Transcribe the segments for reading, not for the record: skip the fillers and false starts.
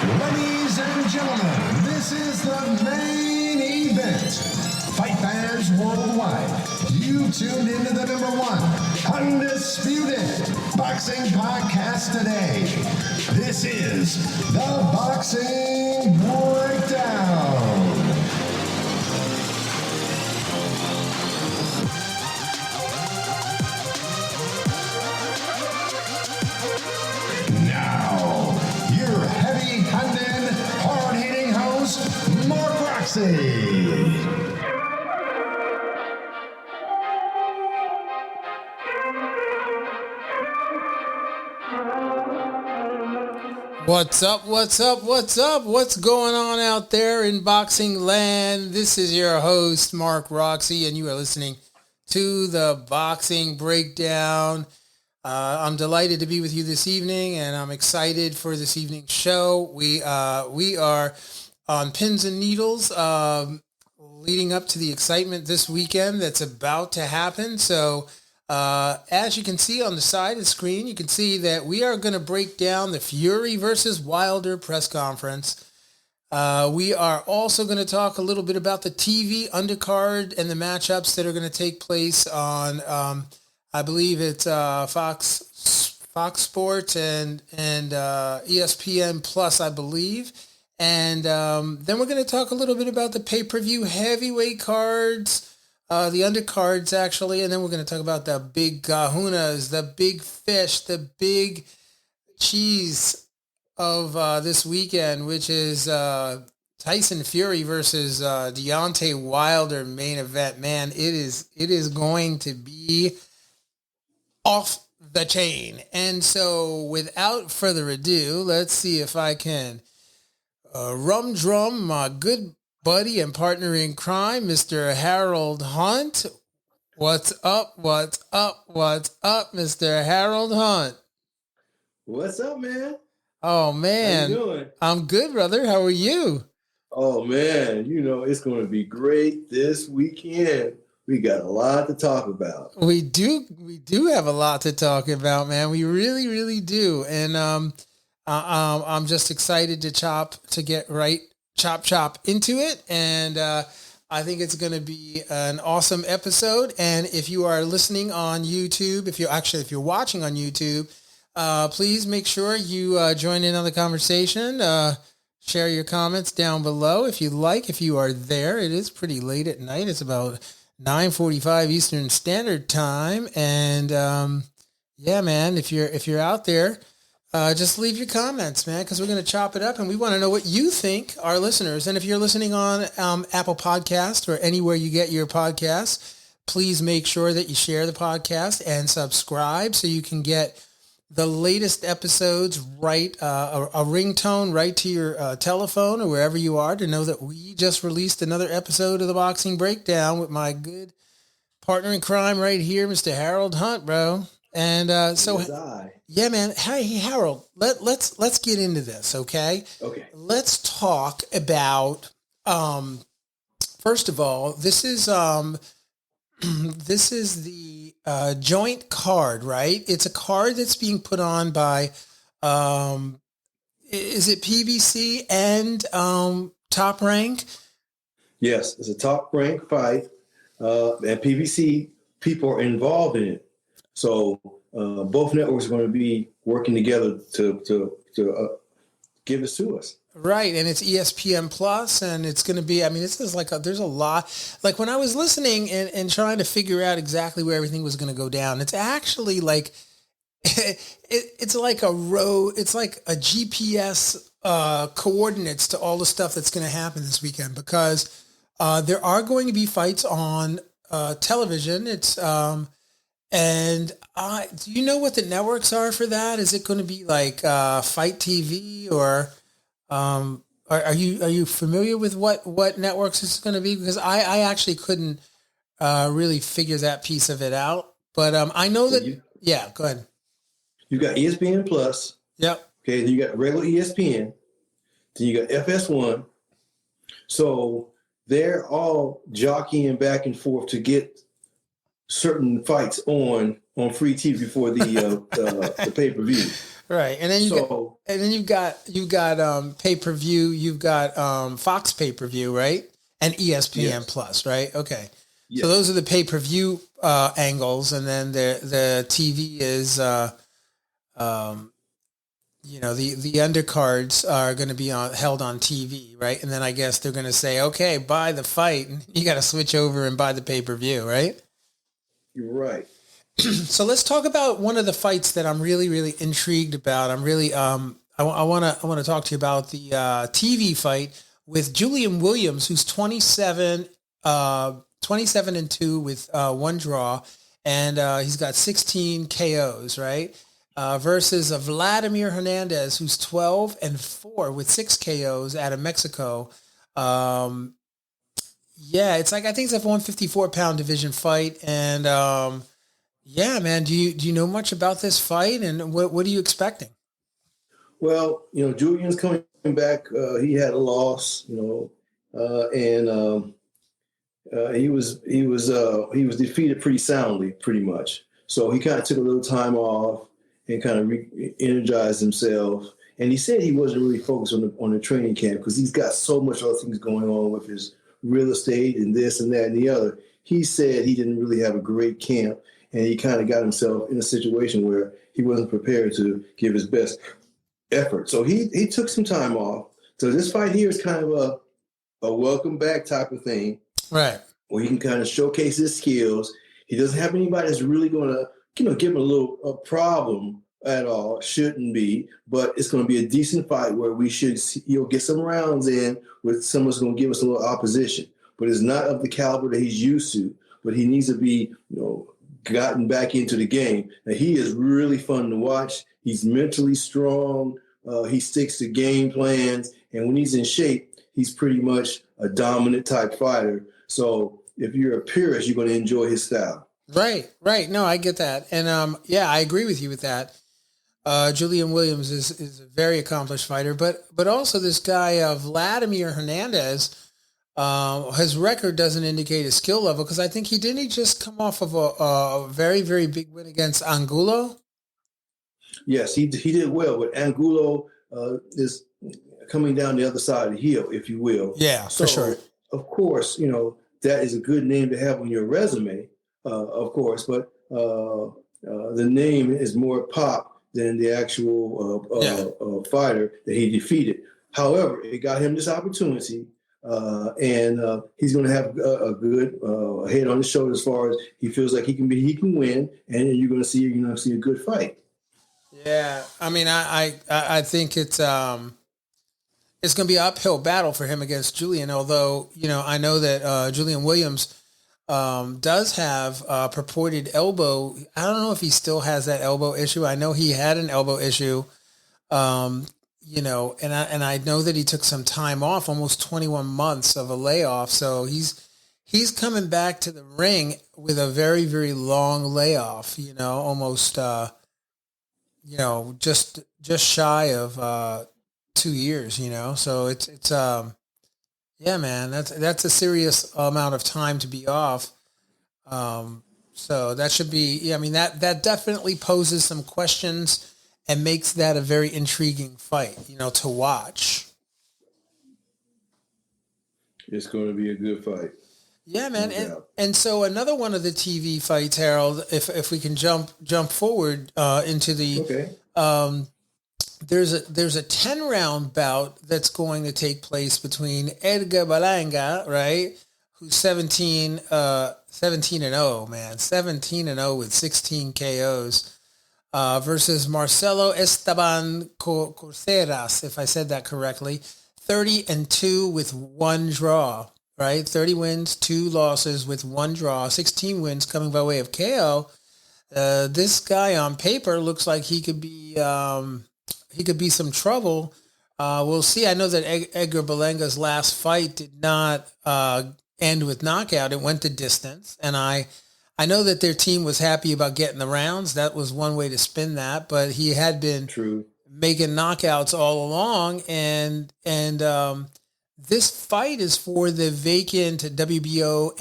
Ladies and gentlemen, this is the main event. Fight fans worldwide, you tuned into the #1 undisputed boxing podcast today. This is the Boxing Breakdown. Now, your heavy-handed, hard-hitting host, Mark Roxey. What's up, what's up, what's up? What's going on out there in boxing land? This is your host, Mark Roxey, and you are listening to the Boxing Breakdown. I'm delighted to be with you this evening, and I'm excited for this evening's show. We are on pins and needles, leading up to the excitement this weekend that's about to happen. So as you can see on the side of the screen, you can see that we are going to break down the Fury versus Wilder press conference. We are also going to talk a little bit about the TV undercard and the matchups that are going to take place on I believe it's Fox Sports and ESPN Plus, I believe. And then we're going to talk a little bit about the pay-per-view heavyweight cards, the undercards, actually. And then we're going to talk about the big kahunas, the big fish, the big cheese of this weekend, which is Tyson Fury versus Deontay Wilder main event. Man, it is going to be off the chain. And so without further ado, let's see if I can rum drum my good buddy and partner in crime, Mr. Harold Hunt. What's up? What's up? What's up, Mr. Harold Hunt? What's up, man? Oh, man. How you doing? I'm good, brother. How are you? Oh, man, it's going to be great this weekend. We got a lot to talk about. We do have a lot to talk about, man. We really, really do. And I'm just excited to get right chop into it. And I think it's going to be an awesome episode. And if you are listening on YouTube, if you're watching on YouTube, please make sure you join in on the conversation. Share your comments down below if you like. If you are there, it is pretty late at night. It's about 9:45 Eastern Standard Time, and yeah, man, if you're out there, just leave your comments, man, because we're going to chop it up, and we want to know what you think, our listeners. And if you're listening on Apple Podcast or anywhere you get your podcasts, please make sure that you share the podcast and subscribe so you can get the latest episodes right, a ringtone right to your telephone or wherever you are to know that we just released another episode of the Boxing Breakdown with my good partner in crime right here, Mr. Harold Hunt, bro. And yeah, man. Hey, Harold, let's get into this, okay? Okay. Let's talk about first of all, this is the joint card, right? It's a card that's being put on by, is it PBC and Top Rank? Yes, it's a Top Rank fight, and PBC people are involved in it. So both networks are going to be working together to give this to us. Right, and it's ESPN Plus, and it's going to be, I mean, this is like, there's a lot, like when I was listening and trying to figure out exactly where everything was going to go down, it's actually like, it's like a road, it's like a GPS coordinates to all the stuff that's going to happen this weekend, because there are going to be fights on television. It's, and do you know what the networks are for that? Is it going to be like Fight TV or... are you familiar with what networks it's going to be? Because I actually couldn't really figure that piece of it out. But I know that. Yeah, go ahead. You got ESPN Plus. Yep. Okay, then you got regular ESPN. Then you got FS1. So they're all jockeying back and forth to get certain fights on free TV for the pay-per-view. Right. And then you've got pay-per-view, you've got Fox pay-per-view, right? And ESPN Plus, right? Okay. Yes. So those are the pay-per-view angles, and then the TV is the undercards are going to be held on TV, right? And then I guess they're going to say, okay, buy the fight, and you got to switch over and buy the pay-per-view, right? You're right. So let's talk about one of the fights that I'm really, really intrigued about. I'm really, I want to talk to you about the TV fight with Julian Williams, who's 27 and 2 with one draw, and he's got 16 KOs, right? Versus a Vladimir Hernandez, who's 12 and 4 with 6 KOs out of Mexico. It's like, I think it's a 154-pound division fight, and yeah, man. Do you know much about this fight, and what are you expecting? Well, Julian's coming back. He had a loss, and he was defeated pretty soundly, pretty much. So he kind of took a little time off and kind of re-energized himself. And he said he wasn't really focused on the training camp because he's got so much other things going on with his real estate and this and that and the other. He said he didn't really have a great camp. And he kind of got himself in a situation where he wasn't prepared to give his best effort. So he took some time off. So this fight here is kind of a welcome back type of thing. Right. Where he can kind of showcase his skills. He doesn't have anybody that's really going to, give him a problem at all. Shouldn't be. But it's going to be a decent fight where we should get some rounds in with someone's going to give us a little opposition. But it's not of the caliber that he's used to. But he needs to be, gotten back into the game. Now, he is really fun to watch. He's mentally strong. He sticks to game plans. And when he's in shape, he's pretty much a dominant type fighter. So if you're a purist, you're going to enjoy his style. Right. No, I get that. And I agree with you with that. Julian Williams is a very accomplished fighter, but also this guy, Vladimir Hernandez, his record doesn't indicate his skill level, because I think he just come off of a very, very big win against Angulo. Yes, he did well, but Angulo is coming down the other side of the hill, if you will. Yeah, so, for sure. Of course, that is a good name to have on your resume, of course, but the name is more pop than the actual fighter that he defeated. However, it got him this opportunity. And he's going to have a good head on his shoulder as far as he feels like he can win, and you're going to see a good fight. Yeah, I mean, I think it's going to be an uphill battle for him against Julian. Although I know that Julian Williams does have a purported elbow. I don't know if he still has that elbow issue. I know he had an elbow issue. And I know that he took some time off, almost 21 months of a layoff. So he's coming back to the ring with a very, very long layoff, almost, just shy of 2 years, so it's yeah, man, that's a serious amount of time to be off. So that should be, that definitely poses some questions and makes that a very intriguing fight, to watch. It's going to be a good fight. Yeah, man. And so another one of the TV fights, Harold, if we can jump forward into the there's a 10-round bout that's going to take place between Edgar Berlanga, right, who's 17 and 0, man, 17 and 0 with 16 KOs. Versus Marcelo Esteban Corceras, if I said that correctly, 30 and 2 with one draw, right? 30 wins, 2 losses with one draw, 16 wins coming by way of KO. This guy on paper looks like he could be some trouble. We'll see. I know that Edgar Berlanga's last fight did not end with knockout. It went the distance, and I know that their team was happy about getting the rounds. That was one way to spin that, but he had been making knockouts all along. And this fight is for the vacant WBO,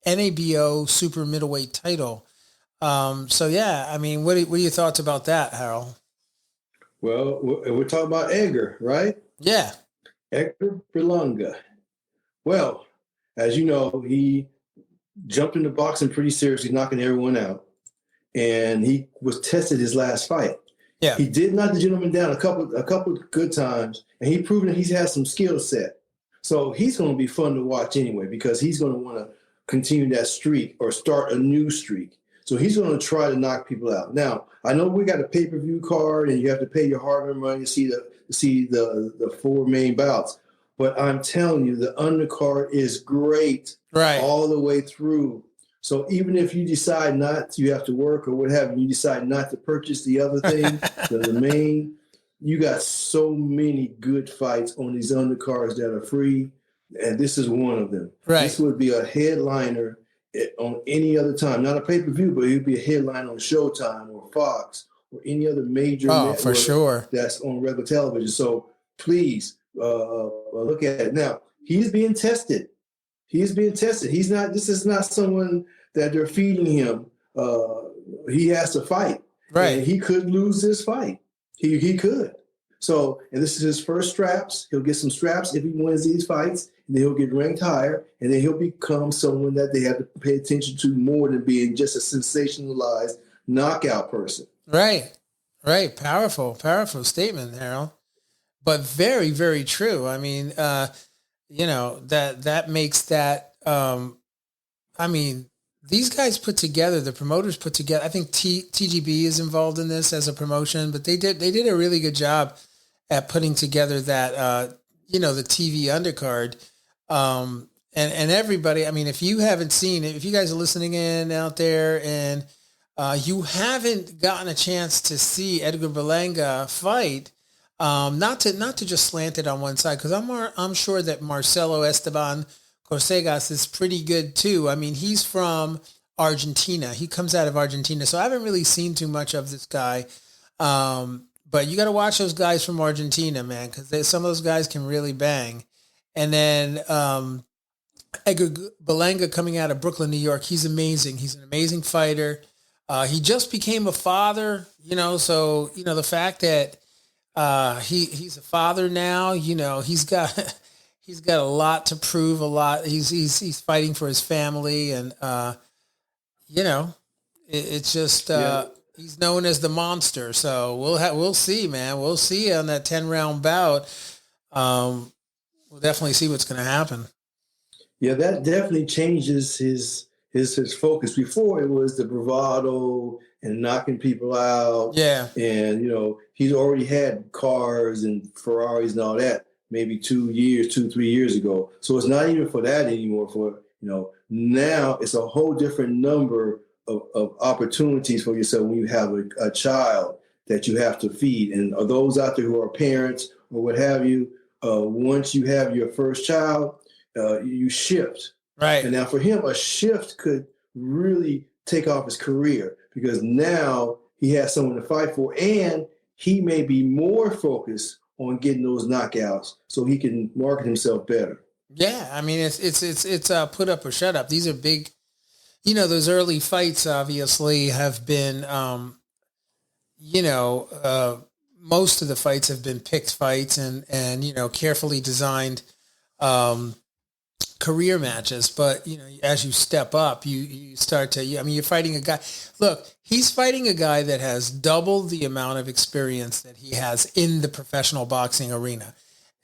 NABO super middleweight title. So yeah, I mean, what are your thoughts about that, Harold? Well, we're talking about Edgar, right? Yeah. Edgar Berlanga. Well, as you know, he jumped into boxing pretty seriously, knocking everyone out. And he was tested his last fight. Yeah. He did knock the gentleman down a couple of good times, and he proven that he's had some skill set. So he's going to be fun to watch anyway, because he's going to want to continue that streak or start a new streak. So he's going to try to knock people out. Now, I know we got a pay-per-view card, and you have to pay your hard-earned money to see the four main bouts. But I'm telling you, the undercard is great all the way through. So even if you decide you have to work or what have you decide not to purchase the other thing, the main, you got so many good fights on these undercards that are free, and this is one of them. Right. This would be a headliner on any other time, not a pay-per-view, but it would be a headline on Showtime or Fox or any other major network for sure, that's on regular television. So please look at it. Now, he's being tested. He's being tested. This is not someone that they're feeding him. He has to fight. Right. And he could lose this fight. He could. So, and this is his first straps. He'll get some straps if he wins these fights, and then he'll get ranked higher, and then he'll become someone that they have to pay attention to more than being just a sensationalized knockout person. Right. Right. Powerful statement, Harold. But very, very true. I mean, that makes that, these guys put together, the promoters put together, I think TGB is involved in this as a promotion, but they did a really good job at putting together that, the TV undercard. And everybody, I mean, if you haven't seen it, if you guys are listening in out there and you haven't gotten a chance to see Edgar Berlanga fight, not to just slant it on one side, because I'm sure that Marcelo Esteban Corsegas is pretty good too. I mean, he's from Argentina. He comes out of Argentina, so I haven't really seen too much of this guy. But you got to watch those guys from Argentina, man, because some of those guys can really bang. And then Edgar Berlanga coming out of Brooklyn, New York, he's amazing. He's an amazing fighter. He just became a father, so the fact that he's a father now, he's got a lot to prove, a lot. He's fighting for his family, and it's just he's known as the monster. So we'll see, man. We'll see on that 10-round bout. We'll definitely see what's going to happen. Yeah, that definitely changes his focus. Before, it was the bravado and knocking people out. Yeah. And, he's already had cars and Ferraris and all that maybe 3 years ago. So it's not even for that anymore. Now it's a whole different number of opportunities for yourself when you have a child that you have to feed. And are those out there who are parents or what have you, once you have your first child, you shift. Right. And now for him, a shift could really take off his career, because now he has someone to fight for, and he may be more focused on getting those knockouts so he can market himself better. Yeah. I mean, it's put up or shut up. These are big, those early fights obviously have been, most of the fights have been picked fights and carefully designed, career matches, but as you step up, you start to, you're fighting a guy. Look, he's fighting a guy that has double the amount of experience that he has in the professional boxing arena.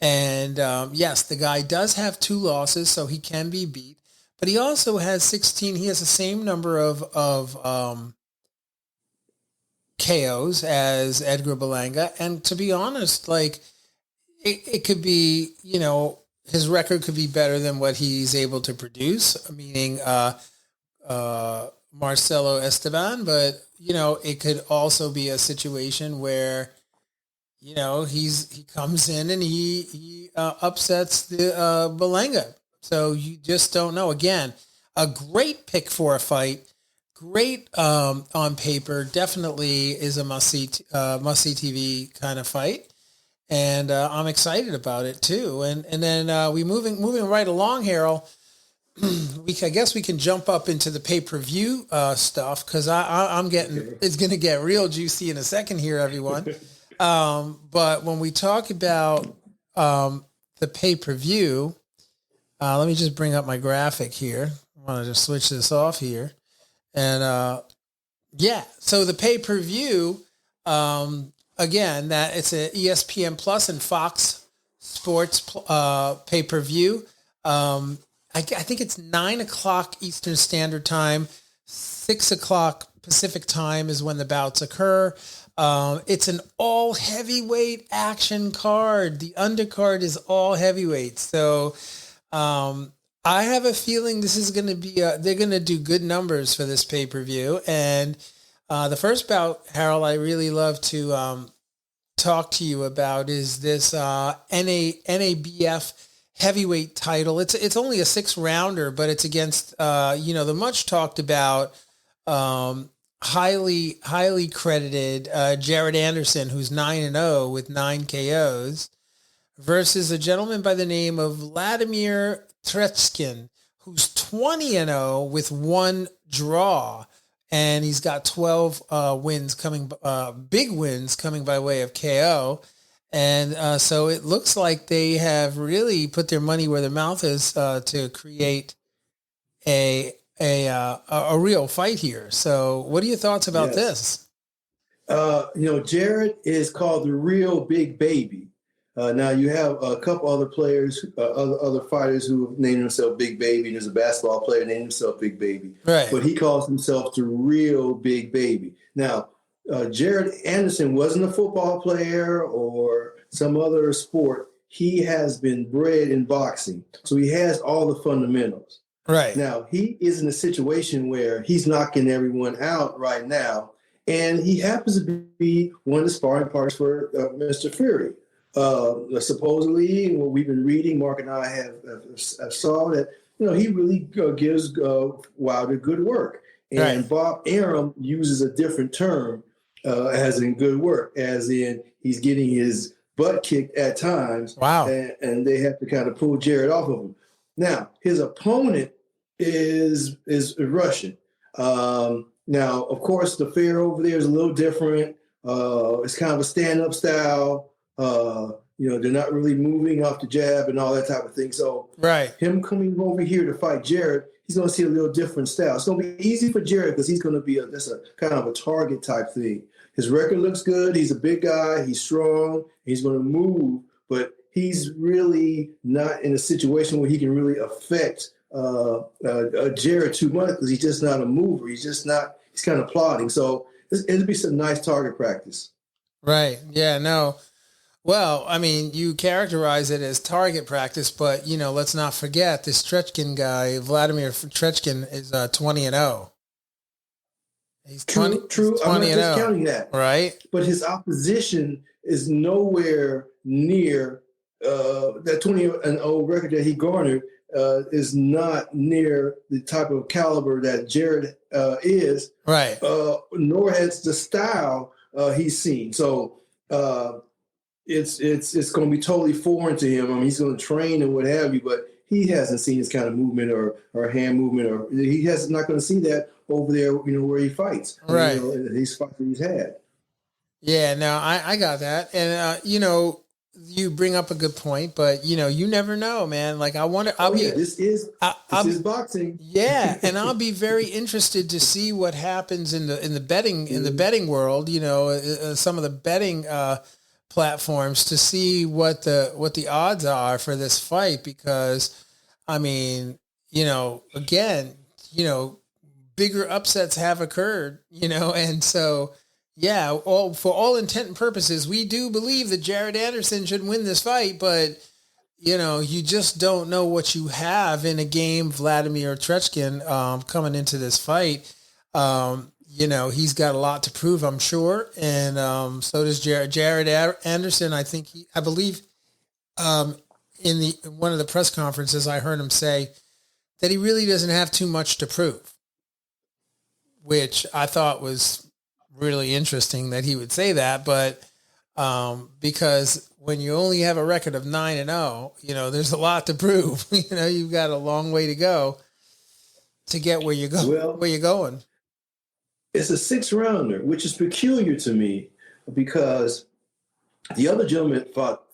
And yes, the guy does have 2 losses, so he can be beat, but he also has 16. He has the same number of KOs as Edgar Berlanga. And to be honest, like it could be, his record could be better than what he's able to produce, meaning Marcelo Esteban. But, it could also be a situation where, he comes in and he upsets the Berlanga. So you just don't know. Again, a great pick for a fight, great on paper, definitely is a must-see TV kind of fight. And I'm excited about it too. And then we moving right along, Harold. I guess we can jump up into the pay-per-view stuff, because I'm getting, it's going to get real juicy in a second here, everyone. But when we talk about the pay-per-view, let me just bring up my graphic here. I want to just switch this off here. And yeah, so the pay-per-view, again, that it's a ESPN Plus and Fox Sports pay-per-view. I think it's 9:00 Eastern Standard Time, 6:00 Pacific Time is when the bouts occur. It's an all heavyweight action card. The undercard is all heavyweight. So I have a feeling this is going to be, they're going to do good numbers for this pay-per-view. And the first bout, Harold, I really love to talk to you about is this NABF heavyweight title. It's only a 6-rounder, but it's against, the much talked about, highly credited Jared Anderson, who's 9-0 with 9 KOs, versus a gentleman by the name of Vladimir Trechkin, who's 20-0 with 1 draw, and he's got 12 wins coming, big wins coming by way of KO. And so it looks like they have really put their money where their mouth is to create a real fight here. So what are your thoughts about this? Jared is called the real big baby. Now you have a couple other players, other fighters who have named themselves Big Baby. There's a basketball player named himself Big Baby, right? But he calls himself the real big baby. Now, Jared Anderson wasn't a football player or some other sport. He has been bred in boxing, so he has all the fundamentals. Right. Now, he is in a situation where he's knocking everyone out right now, and he happens to be one of the sparring partners for Mr. Fury. Supposedly, what we've been reading, Mark and I have saw that, he really gives Wilder good work. And right. Bob Arum uses a different term, as in good work, as in he's getting his butt kicked at times. Wow. And they have to kind of pull Jared off of him. Now, his opponent is Russian. Now, of course, the fare over there is a little different. It's kind of a stand-up style. They're not really moving off the jab and all that type of thing. So right. Him coming over here to fight Jared, he's going to see a little different style. It's going to be easy for Jared because he's going to be just a kind of a target type thing. His record looks good. He's a big guy. He's strong. He's going to move, but he's really not in a situation where he can really affect Jared too much because he's just not a mover. He's kind of plodding. So it'll be some nice target practice. Right. Yeah, no. Well, I mean, you characterize it as target practice, but, let's not forget this Trechkin guy, Vladimir Trechkin, is 20-0. He's true. 20 I'm not 0. discounting that. Right. But his opposition is nowhere near that 20-0 record that he garnered is not near the type of caliber that Jared is. Right. Nor has the style he's seen. So it's going to be totally foreign to him. I mean, he's going to train and what have you, but he hasn't seen this kind of movement or hand movement, or he's not going to see that over there, where he fights. Right. These fights that he's had. Yeah, no, I got that. And, you bring up a good point, but, you never know, man. Like, This is boxing. Yeah. And I'll be very interested to see what happens in the betting world, some of the betting platforms to see what the odds are for this fight, because I mean, again, bigger upsets have occurred, and so yeah, for all intent and purposes, we do believe that Jared Anderson should win this fight, but you just don't know what you have in a game. Vladimir Trechkin coming into this fight, he's got a lot to prove, I'm sure. And so does Jared Anderson. I believe in one of the press conferences, I heard him say that he really doesn't have too much to prove, which I thought was really interesting that he would say that. But because when you only have a record of 9-0, there's a lot to prove. You've got a long way to go to get where you're going. It's a 6-rounder, which is peculiar to me because The other gentleman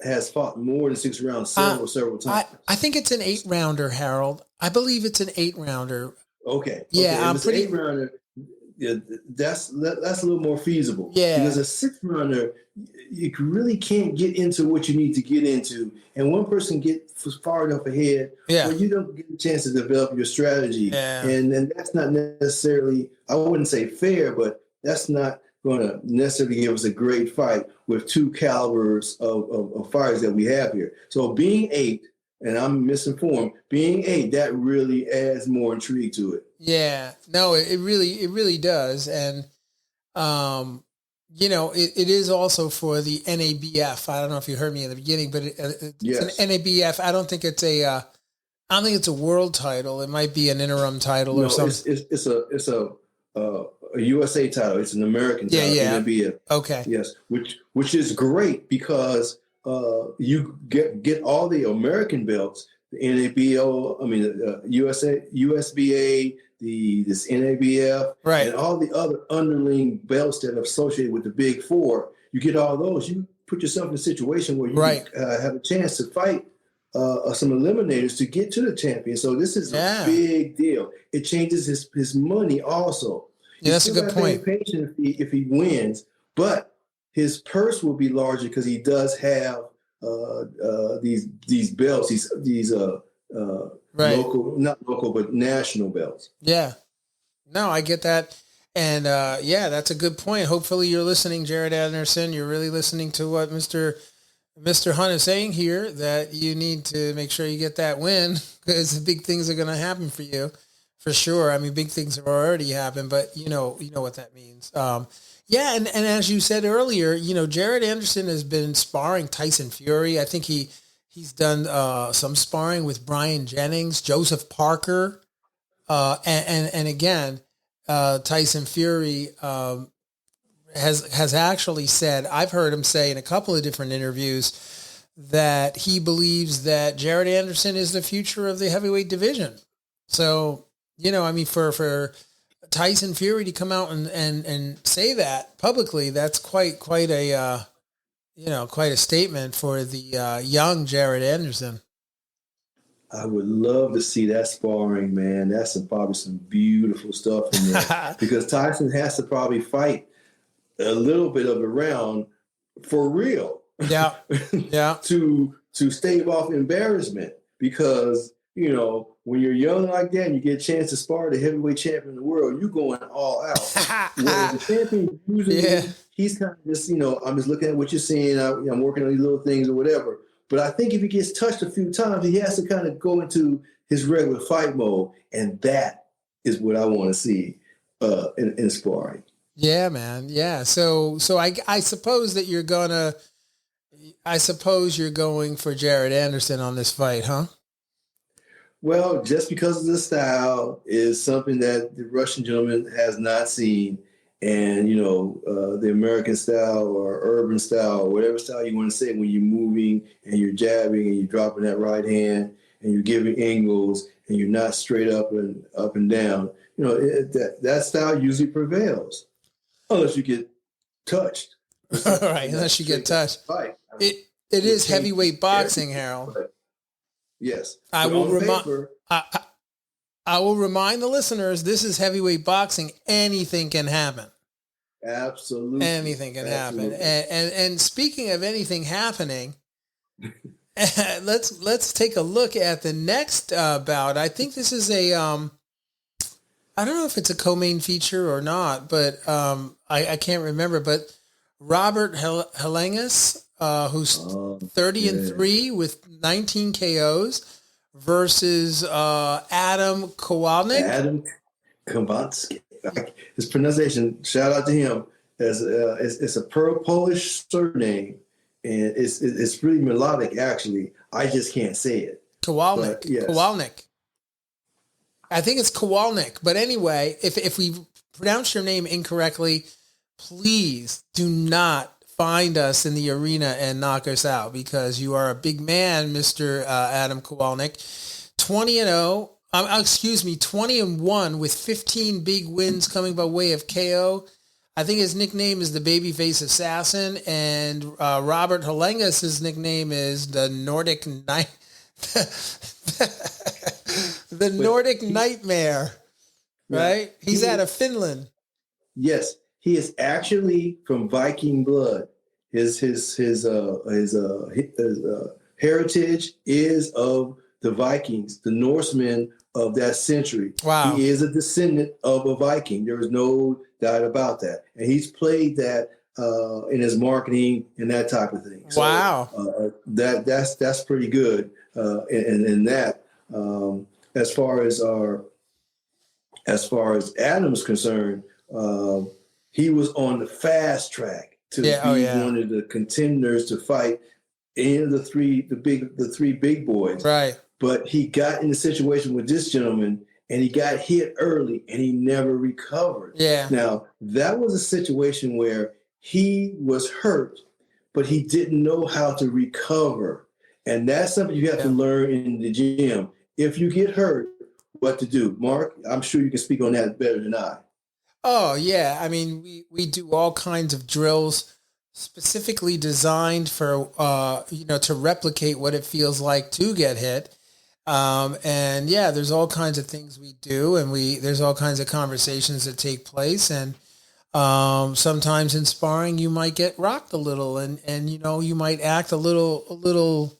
has fought more than 6 rounds several times. I think it's an 8-rounder, Harold. I believe it's an 8-rounder. Okay. Yeah, okay. I'm If it's pretty. an 8-rounder, yeah, that's a little more feasible. Yeah. Because a 6-rounder, you really can't get into what you need to get into, and one person gets far enough ahead where you don't get a chance to develop your strategy. Yeah. And that's not necessarily, I wouldn't say fair, but that's not going to necessarily give us a great fight with 2 calibers of fighters that we have here. So being 8, and I'm misinformed, being 8, that really adds more intrigue to it. Yeah, no, it really does. And, it is also for the NABF. I don't know if you heard me in the beginning, but it's Yes. an NABF. I don't think it's I don't think it's a world title. It might be an interim title or something. It's a USA title. It's an American title. Yeah. NABF. Okay. Yes, which is great because you get all the American belts, the NABO, USBA, this NABF, right, and all the other underling belts that are associated with the Big Four. You get all those. You put yourself in a situation where you have a chance to fight some eliminators to get to the champion. So this is a big deal. It changes his money also. Yeah, that's a good point. Patient if he wins, but his purse will be larger because he does have these belts, these local, not local, but national belts. Yeah, no, I get that, and that's a good point. Hopefully, you're listening, Jared Anderson. You're really listening to what Mr. Hunt is saying here. That you need to make sure you get that win because big things are going to happen for you. For sure. I mean, big things have already happened, but you know what that means. And as you said earlier, Jared Anderson has been sparring Tyson Fury. I think he's done some sparring with Brian Jennings, Joseph Parker, and again, Tyson Fury has actually said, I've heard him say in a couple of different interviews that he believes that Jared Anderson is the future of the heavyweight division. So, for Tyson Fury to come out and say that publicly, that's quite a statement for the young Jared Anderson. I would love to see that sparring, man. That's probably some beautiful stuff in there because Tyson has to probably fight a little bit of a round for real. Yeah. Yeah. to stave off embarrassment because, when you're young like that and you get a chance to spar the heavyweight champion of the world, you're going all out. Whereas the champion usually, he's kind of just, I'm just looking at what you're seeing. I'm working on these little things or whatever. But I think if he gets touched a few times, he has to kind of go into his regular fight mode. And that is what I want to see in sparring. Yeah, man. Yeah. So I suppose that you're going for Jared Anderson on this fight, huh? Well, just because of the style is something that the Russian gentleman has not seen. And, the American style or urban style or whatever style you want to say when you're moving and you're jabbing and you're dropping that right hand and you're giving angles and you're not straight up and down, that style usually prevails unless you get touched. Right, unless you get touched. Fight. It is heavyweight boxing, Harold. Yes. I will remind the listeners, this is heavyweight boxing. Anything can happen. Absolutely. Anything can happen. And speaking of anything happening, let's take a look at the next bout. I think this is I don't know if it's a co-main feature or not, but I can't remember. But Robert Helenius, who's 30-3 with 19 KOs, versus Adam Kowalczyk. Adam Kowalczyk. His pronunciation, shout out to him. It's a Polish surname, and it's really melodic. Actually, I just can't say it. Kowalczyk. Yes. Kowalczyk. I think it's Kowalczyk. But anyway, if we pronounce your name incorrectly, please do not find us in the arena and knock us out because you are a big man, Mr. Adam Kowalczyk. 20-1 with 15 big wins coming by way of KO. I think his nickname is the Babyface Assassin, and Robert Halengas's nickname is the Nordic Night, the Nordic Nightmare. Right? He's out of Finland. Yes, he is actually from Viking blood. His heritage is of the Vikings, the Norsemen of that century. Wow. He is a descendant of a Viking. There is no doubt about that. And he's played that in his marketing and that type of thing. Wow. So, that's pretty good. In that, as far as Adam's concerned, he was on the fast track to be one of the contenders to fight any of the three big boys. Right. But he got in a situation with this gentleman, and he got hit early, and he never recovered. Yeah. Now, that was a situation where he was hurt, but he didn't know how to recover. And that's something you have to learn in the gym. If you get hurt, what to do. Mark, I'm sure you can speak on that better than I. Oh, yeah. I mean, we do all kinds of drills specifically designed for, to replicate what it feels like to get hit. And yeah, there's all kinds of things we do, and there's all kinds of conversations that take place. And sometimes in sparring, you might get rocked a little, and you might act a little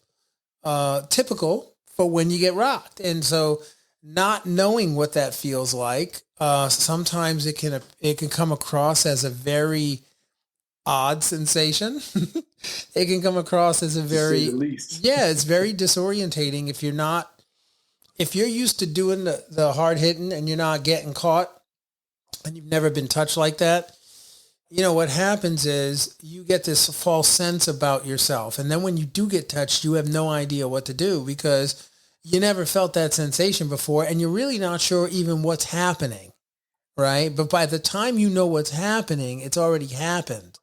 typical for when you get rocked. And so not knowing what that feels like, sometimes it can come across as a very odd sensation. It can come across as a very, it's very disorientating if you're used to doing the hard hitting and you're not getting caught and you've never been touched like that. What happens is you get this false sense about yourself. And then when you do get touched, you have no idea what to do because you never felt that sensation before, and you're really not sure even what's happening, right? But by the time you know what's happening, it's already happened.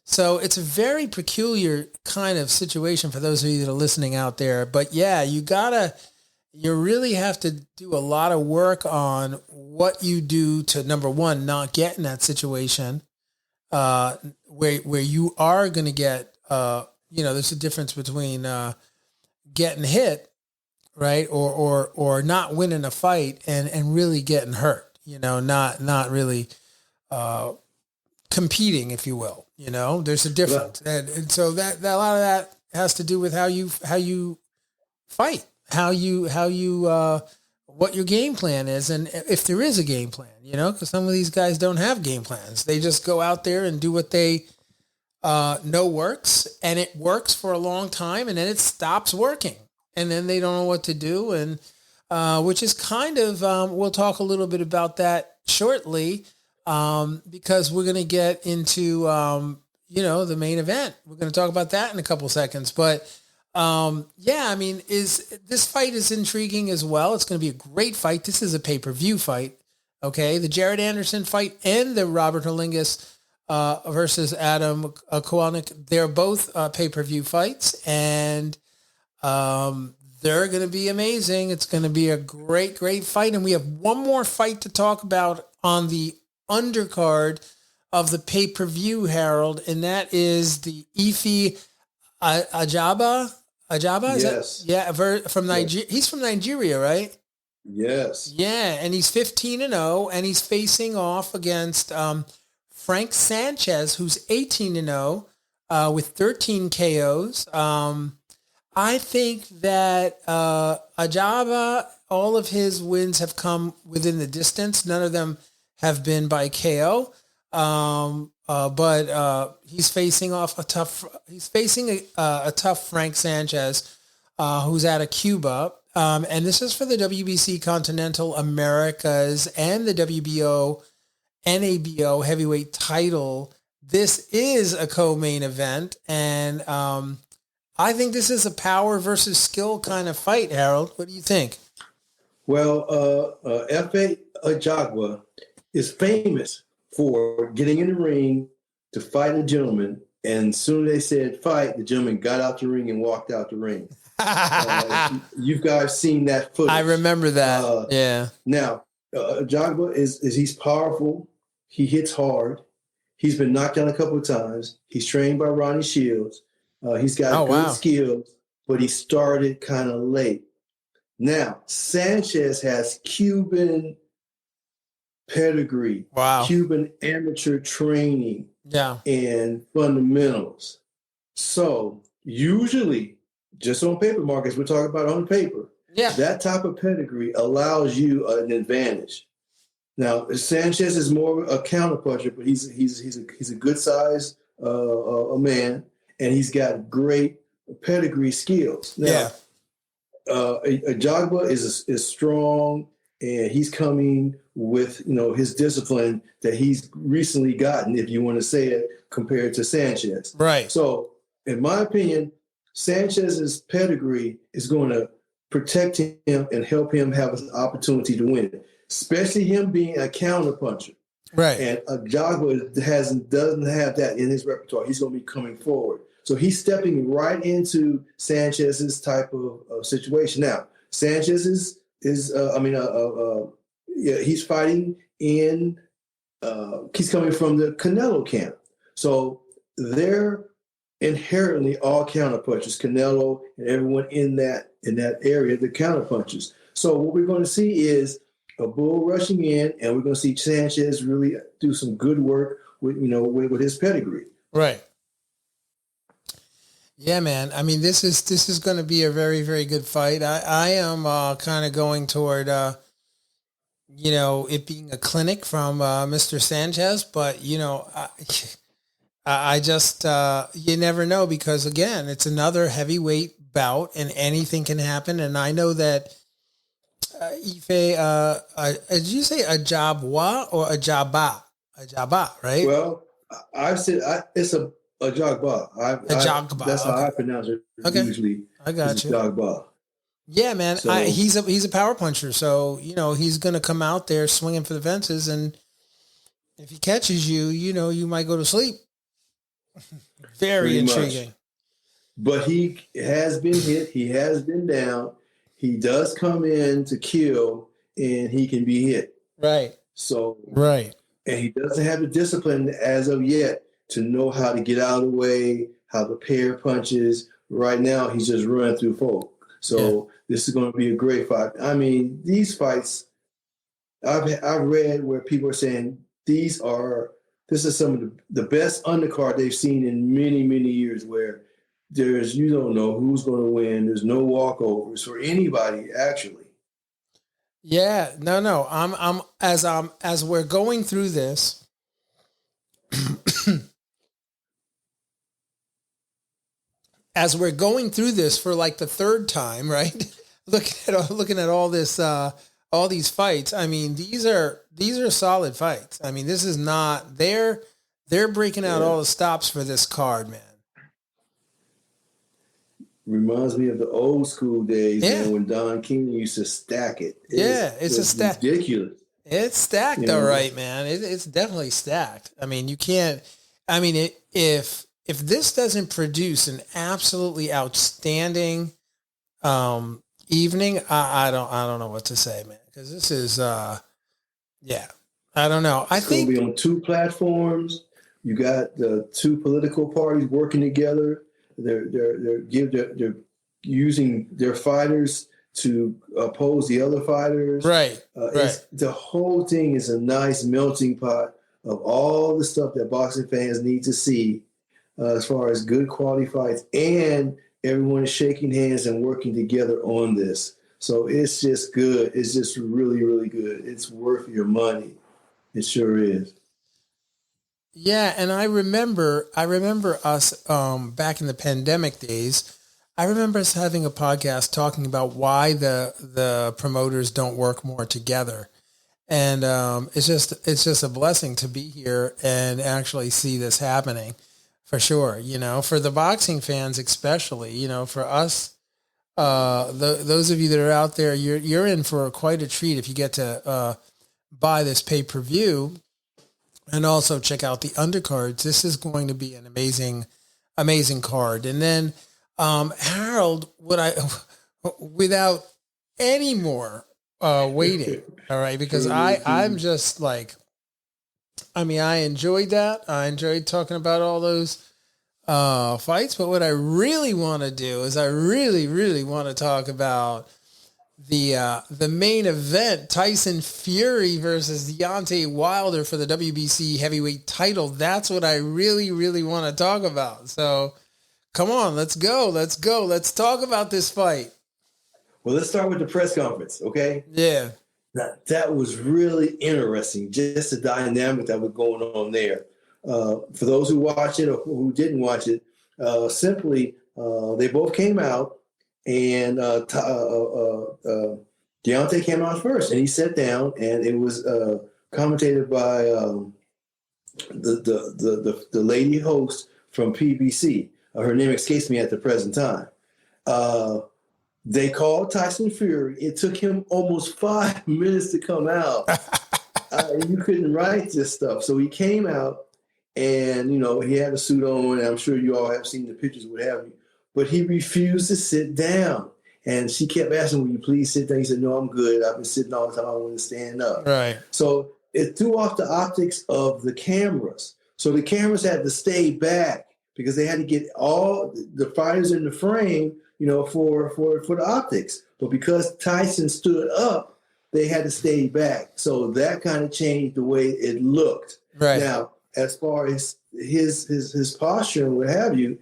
So it's a very peculiar kind of situation for those of you that are listening out there. But yeah, you really have to do a lot of work on what you do to, number one, not get in that situation where you are going to get, there's a difference between getting hit, right, or not winning a fight and really getting hurt. Not really competing, if you will. There's a difference, and so that a lot of that has to do with how you fight, how you what your game plan is, and if there is a game plan. Because some of these guys don't have game plans; they just go out there and do what they know works, and it works for a long time, and then it stops working, and then they don't know what to do, and which is kind of we'll talk a little bit about that shortly. Because we're going to get into, the main event. We're going to talk about that in a couple seconds. But, this fight is intriguing as well. It's going to be a great fight. This is a pay-per-view fight. Okay. The Jared Anderson fight and the Robert Halengas versus Adam Kowalczyk. They're both pay-per-view fights, and they're going to be amazing. It's going to be a great, great fight. And we have one more fight to talk about on the undercard of the pay-per-view, Harold, and that is the Ife Ajaba. Yes. From Nigeria. He's from Nigeria, right? Yes. Yeah, and he's 15-0, and he's facing off against Frank Sanchez, who's 18-0 with 13 KOs. I think that Ajaba, all of his wins have come within the distance. None of them have been by KO, but he's facing off a tough Frank Sanchez, who's out of Cuba, and this is for the WBC Continental Americas and the WBO NABO heavyweight title. This is a co-main event, and I think this is a power versus skill kind of fight. Harold, what do you think? Well, F.A. Ajagba is famous for getting in the ring to fight a gentleman, and soon as they said fight, the gentleman got out the ring and walked out the ring. You guys seen that footage? I remember that. Yeah. Now, Ajagba is he's powerful. He hits hard. He's been knocked down a couple of times. He's trained by Ronnie Shields. He's got good skills, but he started kind of late. Now, Sanchez has Cuban pedigree, Cuban amateur training, and fundamentals. So usually, just on paper, Marcus, we're talking about on paper, that type of pedigree allows you an advantage. Now, Sanchez is more a counterpuncher, but he's a good size a man, and he's got great pedigree skills. Now, Ajagba is strong, and he's coming with his discipline that he's recently gotten, if you want to say it, compared to Sanchez. Right. So, in my opinion, Sanchez's pedigree is going to protect him and help him have an opportunity to win, especially him being a counterpuncher. Right. And Ajagba doesn't have that in his repertoire. He's going to be coming forward. So he's stepping right into Sanchez's type of situation. Now, Sanchez he's fighting in, he's coming from the Canelo camp. So they're inherently all counterpunchers. Canelo and everyone in that area, the counterpunchers. So what we're going to see is a bull rushing in, and we're going to see Sanchez really do some good work with his pedigree. Right. Yeah, man. I mean, this is going to be a very, very good fight. I am kind of going toward, it being a clinic from Mr. Sanchez, but I just you never know, because again, it's another heavyweight bout, and anything can happen. And I know that Ife, did you say Ajabwa or Ajaba? Ajaba, right? Well, I've said it's a Ajagba. Ajagba. That's how I pronounce it. Okay. Usually, I got you. Ajagba. Yeah, man. So, he's a power puncher, so he's gonna come out there swinging for the fences, and if he catches you, you might go to sleep. Very intriguing. Much. But he has been hit. He has been down. He does come in to kill, and he can be hit. Right. So right. And he doesn't have the discipline as of yet to know how to get out of the way, how to pair punches. Right now, he's just running through folk. So This is going to be a great fight. I mean, these fights, I've read where people are saying this is some of the best undercard they've seen in many, many years, where you don't know who's going to win. There's no walkovers for anybody, actually. Yeah, no. As we're going through this, as we're going through this for like the third time, right? looking at all this, all these fights. I mean, these are solid fights. I mean, this is not they're breaking out all the stops for this card, man. Reminds me of the old school days, man, when Don King used to stack it. It's a stack. Ridiculous. It's stacked, all right, man. It's definitely stacked. I mean, you can't. I mean, if this doesn't produce an absolutely outstanding evening, I don't know what to say, man. Because this is, I don't know. I think it'll be on two platforms. You got the two political parties working together. They're using their fighters to oppose the other fighters. Right. The whole thing is a nice melting pot of all the stuff that boxing fans need to see as far as good quality fights, and everyone is shaking hands and working together on this. So it's just good. It's just really, really good. It's worth your money. It sure is. Yeah, and I remember us back in the pandemic days. I remember us having a podcast talking about why the promoters don't work more together, and it's just a blessing to be here and actually see this happening, for sure. For the boxing fans especially, for us, those of you that are out there, you're in for quite a treat if you get to buy this pay-per-view. And also check out the undercards. This is going to be an amazing, amazing card. And then, Harold, without any more waiting, all right, because I'm just like, I mean, I enjoyed that. I enjoyed talking about all those fights. But what I really want to do is I really, really want to talk about the main event, Tyson Fury versus Deontay Wilder for the WBC heavyweight title. That's what I really, really want to talk about. So come on, let's go. Let's go. Let's talk about this fight. Well, let's start with the press conference, okay? Yeah. That was really interesting, just the dynamic that was going on there. For those who watched it or who didn't watch it, simply they both came out, and Deontay came out first, and he sat down, and it was commentated by the lady host from PBC. Her name escapes me at the present time. They called Tyson Fury. It took him almost 5 minutes to come out. You couldn't write this stuff. So he came out, and, he had a suit on, and I'm sure you all have seen the pictures, what have you. But he refused to sit down. And she kept asking, will you please sit down? He said, no, I'm good. I've been sitting all the time. I want to stand up. Right. So it threw off the optics of the cameras. So the cameras had to stay back because they had to get all the fighters in the frame, for the optics. But because Tyson stood up, they had to stay back. So that kind of changed the way it looked. Right. Now, as far as his posture and what have you,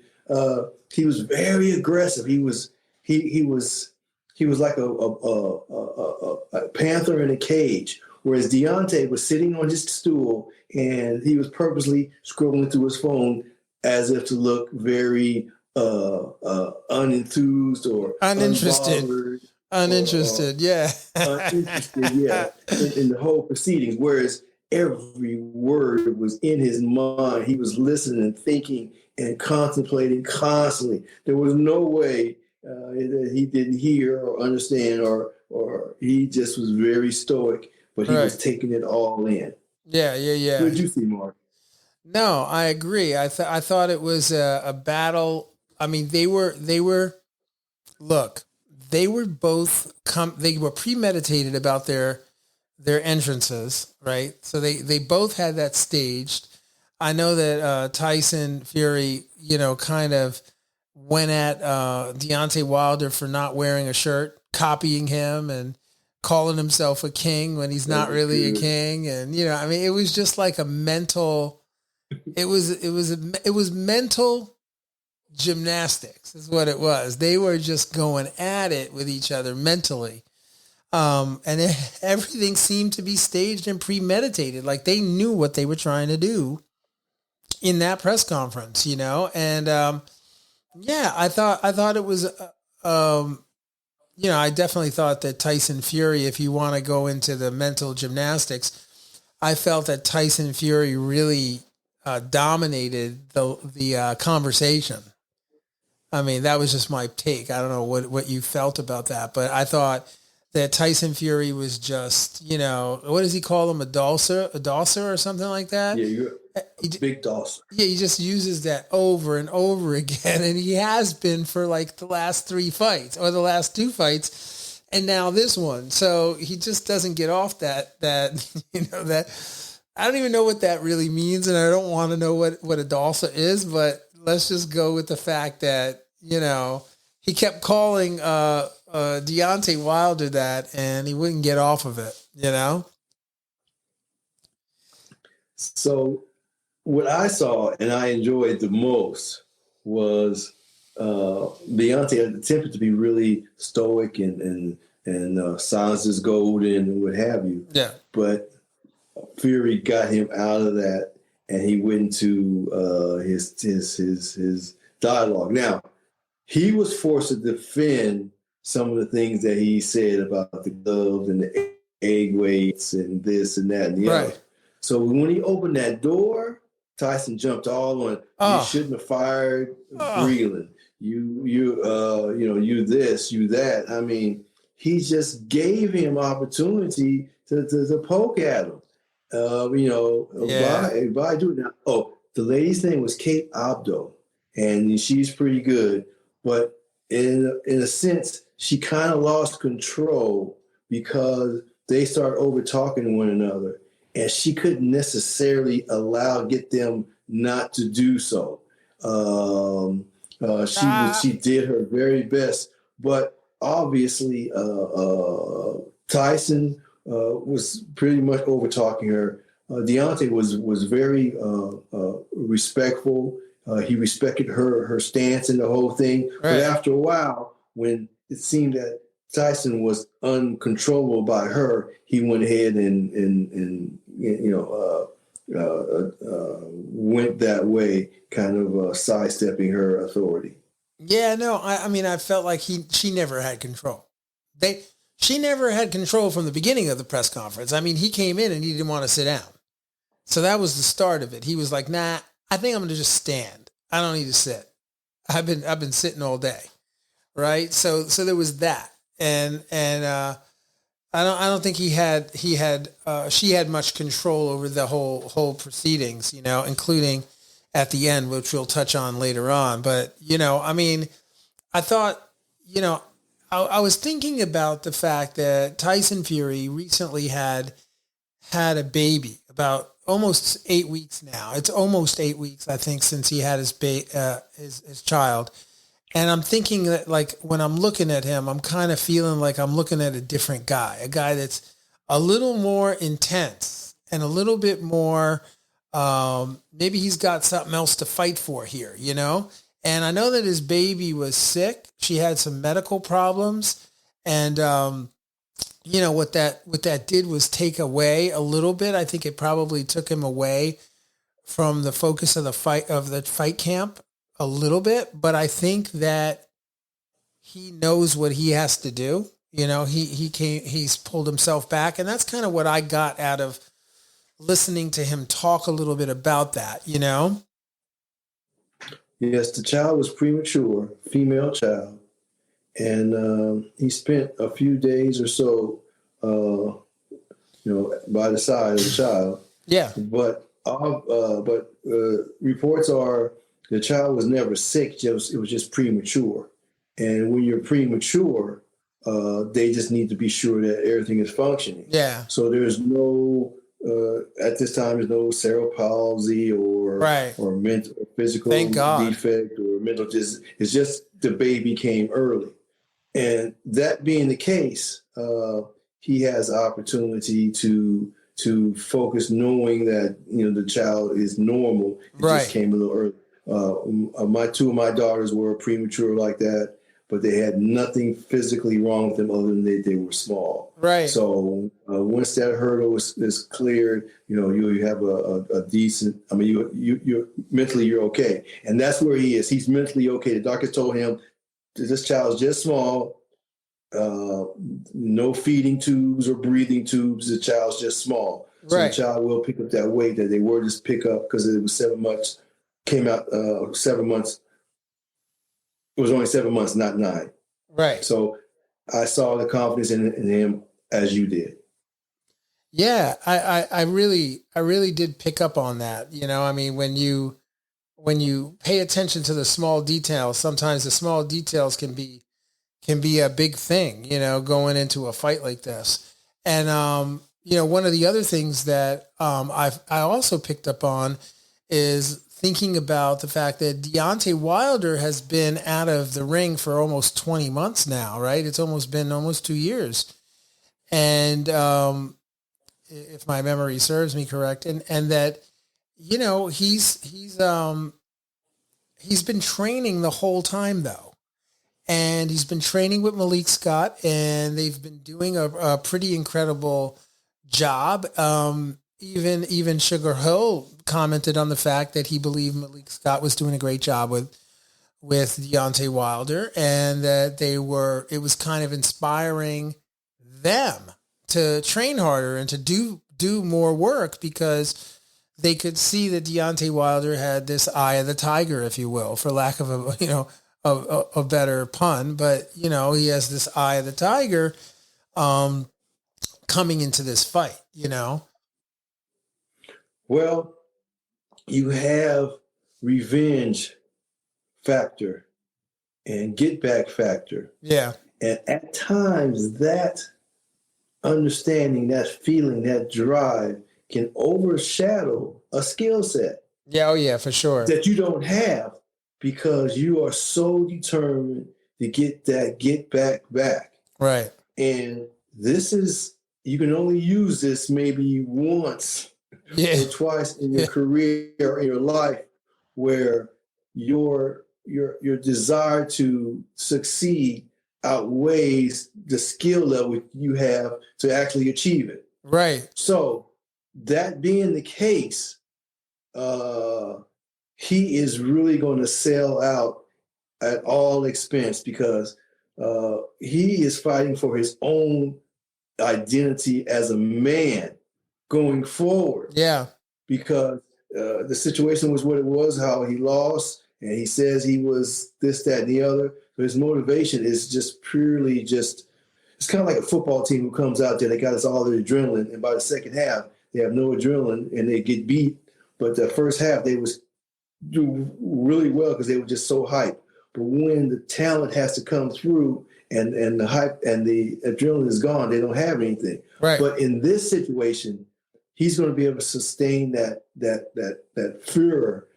he was very aggressive. He was like a panther in a cage, whereas Deontay was sitting on his stool and he was purposely scrolling through his phone as if to look very unenthused or uninterested. Uninterested, yeah. Uninterested, yeah, in the whole proceedings. Whereas every word was in his mind. He was listening and thinking and contemplating constantly. There was no way that he didn't hear or understand, or he just was very stoic, but he was taking it all in. Yeah. What did you see, Mark? No, I agree. I thought it was a battle. I mean, they were both they were premeditated about their entrances, right? So they both had that staged. I know that Tyson Fury, kind of went at Deontay Wilder for not wearing a shirt, copying him and calling himself a king when he's not really a king. And, it was just like a mental, it was mental gymnastics is what it was. They were just going at it with each other mentally. And everything seemed to be staged and premeditated. Like they knew what they were trying to do in that press conference, and, I thought it was, I definitely thought that Tyson Fury, if you want to go into the mental gymnastics, I felt that Tyson Fury really dominated the conversation. I mean, that was just my take. I don't know what you felt about that, but I thought that Tyson Fury was just, what does he call him? A dulcer or something like that? Yeah, you're big dulcer. Yeah, he just uses that over and over again. And he has been for like the last 3 fights or the last 2 fights. And now this one. So he just doesn't get off that I don't even know what that really means. And I don't want to know what a dulcer is, but let's just go with the fact that, he kept calling Deontay Wilder that, and he wouldn't get off of it, So what I saw and I enjoyed the most was Deontay attempted to be really stoic and silence is golden and what have you. Yeah. But Fury got him out of that, and he went into his dialogue. Now, he was forced to defend some of the things that he said about the gloves and the egg weights and this and that and the other. So when he opened that door, Tyson jumped all on. You shouldn't have fired Breland. You this, you that. I mean, he just gave him opportunity to poke at him. By doing that. Oh, the lady's name was Kate Abdo, and she's pretty good. But in a sense, she kind of lost control because they start over talking to one another. and she couldn't necessarily get them not to do so. She did her very best, but obviously Tyson was pretty much over talking her. Deontay was very respectful. He respected her stance and the whole thing. Right. But after a while, when it seemed that Tyson was uncontrollable by her, he went ahead and went that way, kind of sidestepping her authority. Yeah, no, I mean, I felt like she never had control. She never had control from the beginning of the press conference. I mean, he came in and he didn't want to sit down. So that was the start of it. He was like, nah, I think I'm going to just stand. I don't need to sit. I've been sitting all day. Right. So there was that. And I don't think she had much control over the whole proceedings, including at the end, which we'll touch on later on. But, I mean, I thought, I was thinking about the fact that Tyson Fury recently had a baby about almost 8 weeks now. It's almost 8 weeks, I think, since he had his child. And I'm thinking that, like, when I'm looking at him, I'm kind of feeling like I'm looking at a different guy, a guy that's a little more intense and a little bit more, maybe he's got something else to fight for here, And I know that his baby was sick. She had some medical problems. And, what that did was take away a little bit. I think it probably took him away from the focus of the fight camp a little bit, but I think that he knows what he has to do. He's pulled himself back, and that's kind of what I got out of listening to him talk a little bit about that, Yes, the child was premature, female child, and he spent a few days or so, by the side of the child. Yeah. But reports are, the child was never sick. It was just premature. And when you're premature, they just need to be sure that everything is functioning. Yeah. So there's no, at this time, there's no cerebral palsy or mental or physical defect or mental. It's just the baby came early. And that being the case, he has opportunity to focus, knowing that the child is normal. It just came a little early. Two of my daughters were premature like that, but they had nothing physically wrong with them other than they were small. Right. So once that hurdle is cleared, you have a decent. I mean, you're mentally you're okay, and that's where he is. He's mentally okay. The doctor told him this child is just small. No feeding tubes or breathing tubes. The child's just small. So the child will pick up that weight that they were just pick up because it was 7 months. Came out 7 months. It was only 7 months, not 9. Right. So I saw the confidence in him as you did. Yeah, I really did pick up on that. I mean, when you pay attention to the small details, sometimes the small details can be a big thing, going into a fight like this. And one of the other things that I also picked up on is thinking about the fact that Deontay Wilder has been out of the ring for almost 20 months now, right? It's been almost 2 years. And if my memory serves me correct, and that, he's been training the whole time though. And he's been training with Malik Scott, and they've been doing a pretty incredible job. Even Sugar Hill commented on the fact that he believed Malik Scott was doing a great job with Deontay Wilder, and that it was kind of inspiring them to train harder and to do more work, because they could see that Deontay Wilder had this eye of the tiger, if you will, for lack of a better pun, but he has this eye of the tiger coming into this fight, Well, you have revenge factor and get back factor. Yeah. And at times that understanding, that feeling, that drive can overshadow a skill set Yeah, oh yeah, for sure. that you don't have because you are so determined to get that get back. Right. And this is, you can only use this maybe once Yeah. or twice in your career or in your life, where your desire to succeed outweighs the skill level you have to actually achieve it. Right. So that being the case, he is really going to sell out at all expense because he is fighting for his own identity as a man going forward. Yeah. Because the situation was what it was, how he lost, and he says he was this, that, and the other. So his motivation is just purely just, it's kind of like a football team who comes out there, they got us all the adrenaline, and by the second half, they have no adrenaline and they get beat. But the first half, they was do really well because they were just so hyped. But when the talent has to come through and the hype and the adrenaline is gone, they don't have anything. Right. But in this situation, he's going to be able to sustain that furor,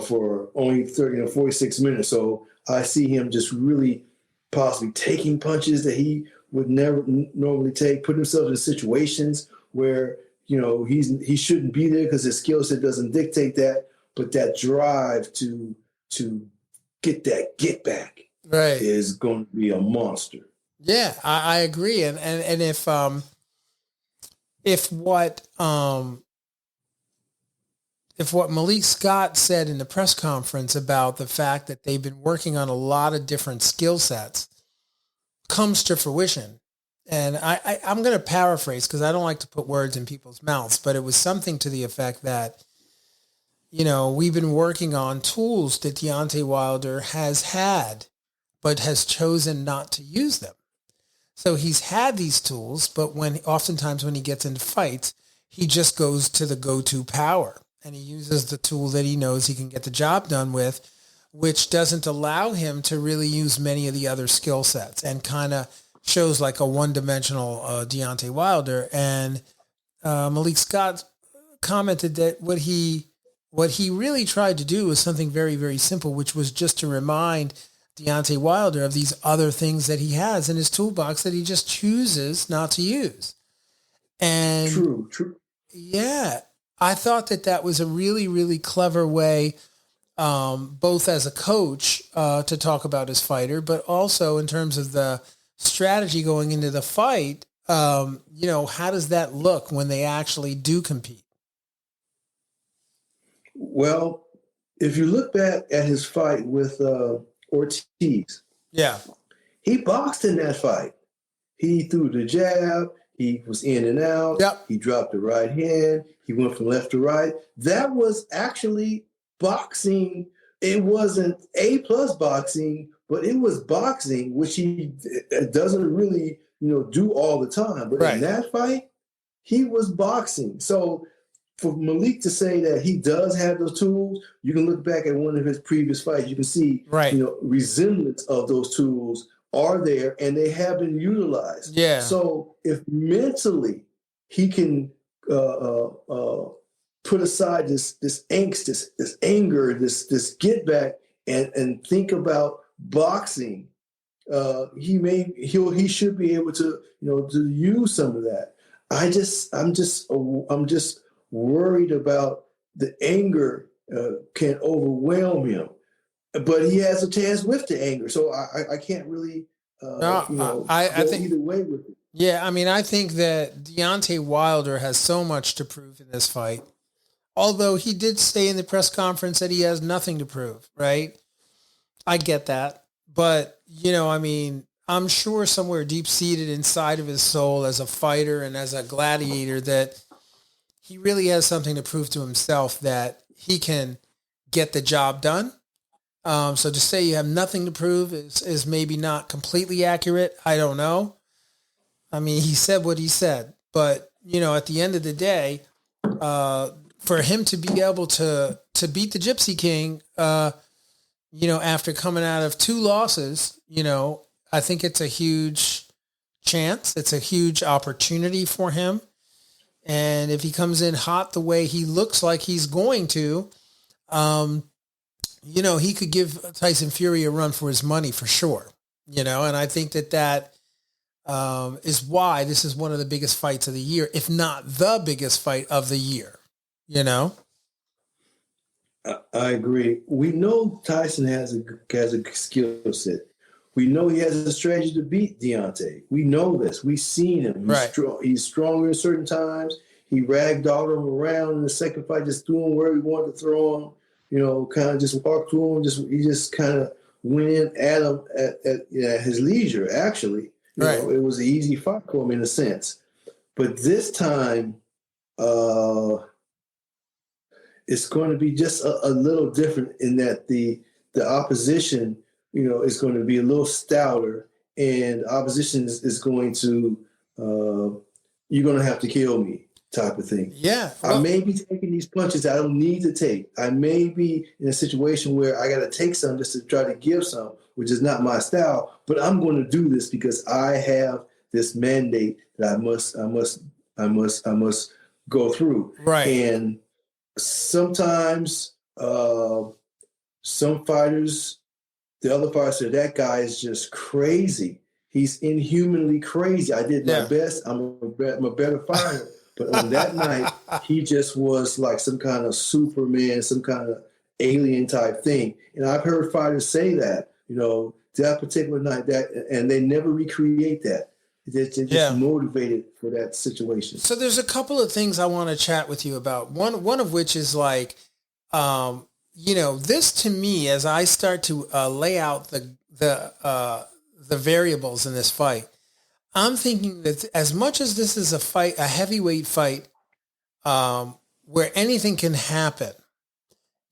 for only 46 minutes. So I see him just really possibly taking punches that he would never normally take, putting himself in situations where, he shouldn't be there because his skill set doesn't dictate that, but that drive to get that get back is going to be a monster. Yeah, I agree. And if what Malik Scott said in the press conference about the fact that they've been working on a lot of different skill sets comes to fruition, and I'm going to paraphrase because I don't like to put words in people's mouths, but it was something to the effect that, we've been working on tools that Deontay Wilder has had, but has chosen not to use them. So he's had these tools, but oftentimes when he gets into fights, he just goes to the go-to power and he uses the tool that he knows he can get the job done with, which doesn't allow him to really use many of the other skill sets and kind of shows like a one-dimensional Deontay Wilder. And Malik Scott commented that what he really tried to do was something very, very simple, which was just to remind Deontay Wilder of these other things that he has in his toolbox that he just chooses not to use. And True. Yeah, I thought that was a really, really clever way, both as a coach to talk about his fighter, but also in terms of the strategy going into the fight. How does that look when they actually do compete? Well, if you look back at his fight with Ortiz, yeah, he boxed in that fight. He threw the jab. He was in and out. Yep. He dropped the right hand. He went from left to right. That was actually boxing. It wasn't A+ boxing, but it was boxing, which he doesn't really, do all the time. But in that fight, he was boxing. So for Malik to say that he does have those tools, you can look back at one of his previous fights. You can see, resemblance of those tools are there and they have been utilized. Yeah. So if mentally he can put aside this angst, this anger, this get back, and think about boxing, he should be able to to use some of that. I'm just worried about the anger can overwhelm him, but he has a chance with the anger, so I can't really I think either way with it. Yeah, I mean, I think that Deontay Wilder has so much to prove in this fight. Although he did say in the press conference that he has nothing to prove, right? I get that. But, I'm sure somewhere deep-seated inside of his soul as a fighter and as a gladiator that he really has something to prove to himself that he can get the job done. So to say you have nothing to prove is maybe not completely accurate. I don't know. I mean, he said what he said, but at the end of the day, for him to be able to beat the Gypsy King, after coming out of 2 losses, I think it's a huge chance. It's a huge opportunity for him. And if he comes in hot the way he looks like he's going to, he could give Tyson Fury a run for his money for sure. And I think that is why this is one of the biggest fights of the year, if not the biggest fight of the year. I agree. We know Tyson has a skill set. We know he has a strategy to beat Deontay. We know this. We've seen him. He's stronger at certain times. He ragdolled him around in the second fight, just threw him where he wanted to throw him. Kind of just walked through him. He just kind of went in at him at his leisure. Actually, it was an easy fight for him in a sense. But this time, it's going to be just a little different in that the opposition, is going to be a little stouter, and opposition is going to, you're going to have to kill me type of thing. Yeah. I may be taking these punches I don't need to take. I may be in a situation where I got to take some just to try to give some, which is not my style, but I'm going to do this because I have this mandate that I must go through. Right. And sometimes some fighters, the other fighters say, that guy is just crazy. He's inhumanly crazy. I did my best. I'm a better fighter. But on that night, he just was like some kind of Superman, some kind of alien type thing. And I've heard fighters say that, that particular night, and they never recreate that. They're just motivated for that situation. So there's a couple of things I want to chat with you about. One of which is like, this to me, as I start to lay out the variables in this fight, I'm thinking that as much as this is a heavyweight fight, where anything can happen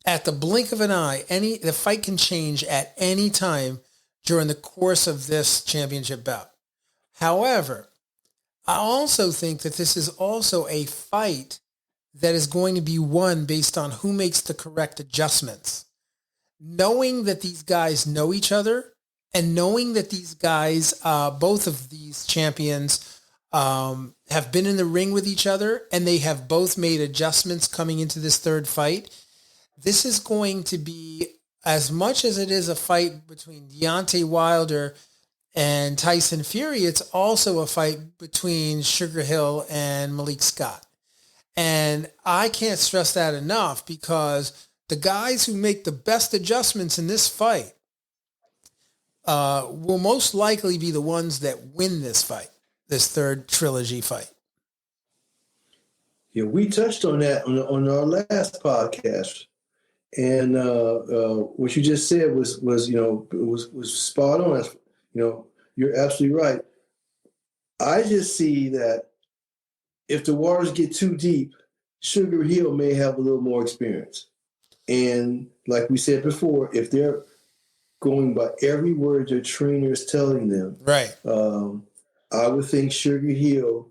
at the blink of an eye, the fight can change at any time during the course of this championship bout. However, I also think that this is also a fight that is going to be won based on who makes the correct adjustments. Knowing that these guys know each other, and knowing that these guys, both of these champions, have been in the ring with each other, and they have both made adjustments coming into this third fight, this is going to be, as much as it is a fight between Deontay Wilder and Tyson Fury, it's also a fight between Sugar Hill and Malik Scott. And I can't stress that enough, because the guys who make the best adjustments in this fight will most likely be the ones that win this fight, this third trilogy fight. Yeah, we touched on that on our last podcast, and what you just said was spot on. You're absolutely right. I just see that if the waters get too deep, Sugar Hill may have a little more experience, and like we said before, if they're going by every word their trainer is telling them, right? I would think Sugar Hill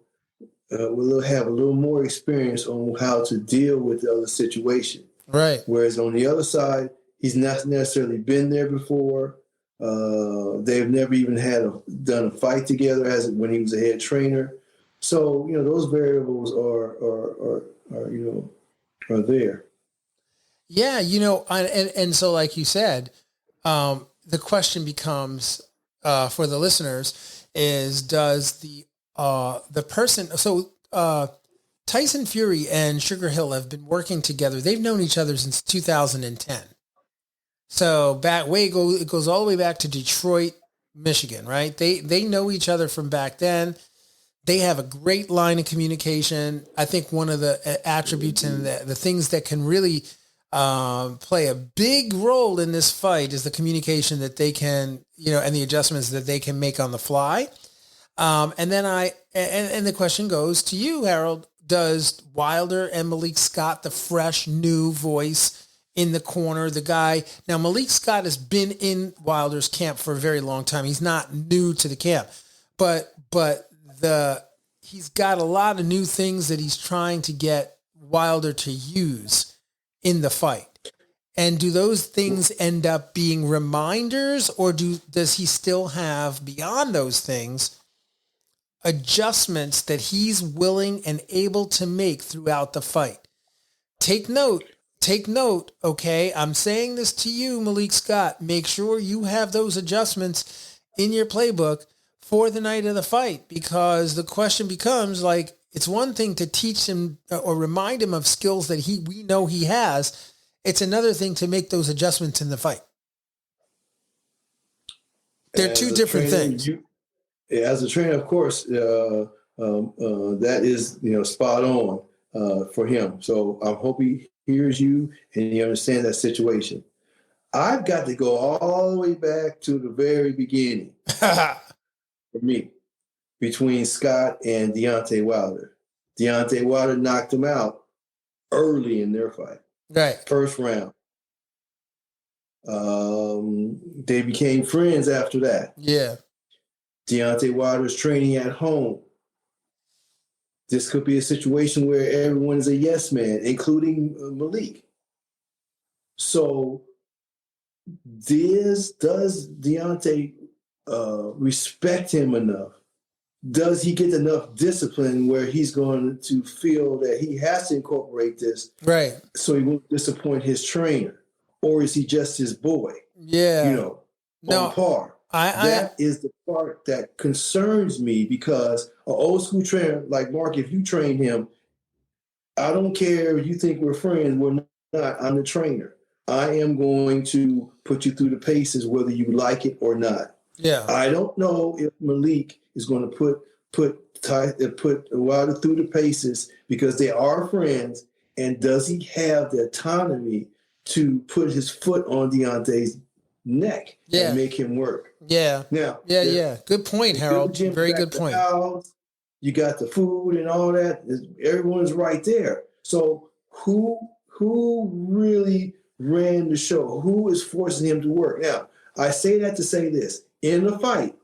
will have a little more experience on how to deal with the other situation. Right. Whereas on the other side, he's not necessarily been there before. They've never even done a fight together when he was a head trainer. So those variables are there. Yeah, and so like you said, the question becomes for the listeners is, does the person, so Tyson Fury and Sugar Hill have been working together. They've known each other since 2010. So it goes all the way back to Detroit, Michigan, right? They know each other from back then. They have a great line of communication. I think one of the attributes and the things that can really play a big role in this fight is the communication that they can, and the adjustments that they can make on the fly. And then and the question goes to you, Harold, does Wilder and Malik Scott, the fresh new voice in the corner, the guy, now Malik Scott has been in Wilder's camp for a very long time. He's not new to the camp, but he's got a lot of new things that he's trying to get Wilder to use in the fight. And do those things end up being reminders, or does he still have, beyond those things, adjustments that he's willing and able to make throughout the fight. Take note, okay? I'm saying this to you, Malik Scott. Make sure you have those adjustments in your playbook for the night of the fight, because the question becomes, like, it's one thing to teach him or remind him of skills that we know he has. It's another thing to make those adjustments in the fight. They're two different things. As a trainer, of course, that is, spot on for him. So I hope he hears you and he understands that situation. I've got to go all the way back to the very beginning for me, between Scott and Deontay Wilder. Deontay Wilder knocked him out early in their fight. Right. First round. They became friends after that. Yeah. Deontay Wilder's training at home. This could be a situation where everyone is a yes man, including Malik. So does Deontay respect him enough? Does he get enough discipline where he's going to feel that he has to incorporate this, right, so he won't disappoint his trainer? Or is he just his boy? Yeah. On par. That is the part that concerns me, because an old school trainer like Mark, if you train him, I don't care if you think we're friends, we're not. I'm the trainer. I am going to put you through the paces whether you like it or not. Yeah. I don't know if Malik is going to put Wilder through the paces because they are friends, and does he have the autonomy to put his foot on Deontay's neck and make him work? Yeah. Now, yeah. Good point, Harold. Very good point. You got the food and all that. Everyone's right there. So who really ran the show? Who is forcing him to work? Now, I say that to say this. In the fight,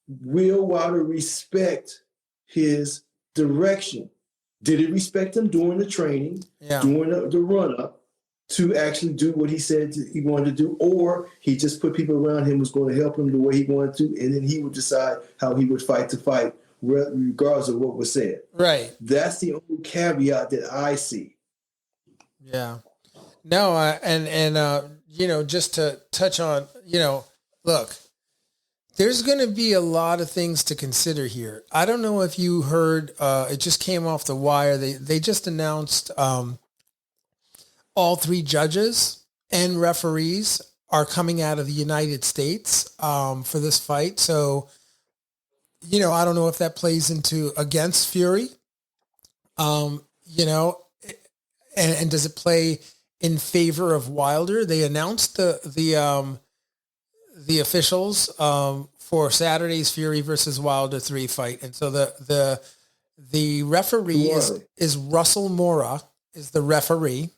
will Wilder respect his direction? Did he respect him during the training, during the run-up, to actually do what he said he wanted to do, or he just put people around him who was going to help him the way he wanted to, and then he would decide how he would fight the fight, regardless of what was said? Right. That's the only caveat that I see. Yeah. No, just to touch on, look, there's going to be a lot of things to consider here. I don't know if you heard, it just came off the wire. They just announced all three judges and referees are coming out of the United States for this fight. So, I don't know if that plays into against Fury, and does it play in favor of Wilder? They announced the officials for Saturday's Fury versus Wilder 3 fight. And so the referee is Russell Mora is the referee.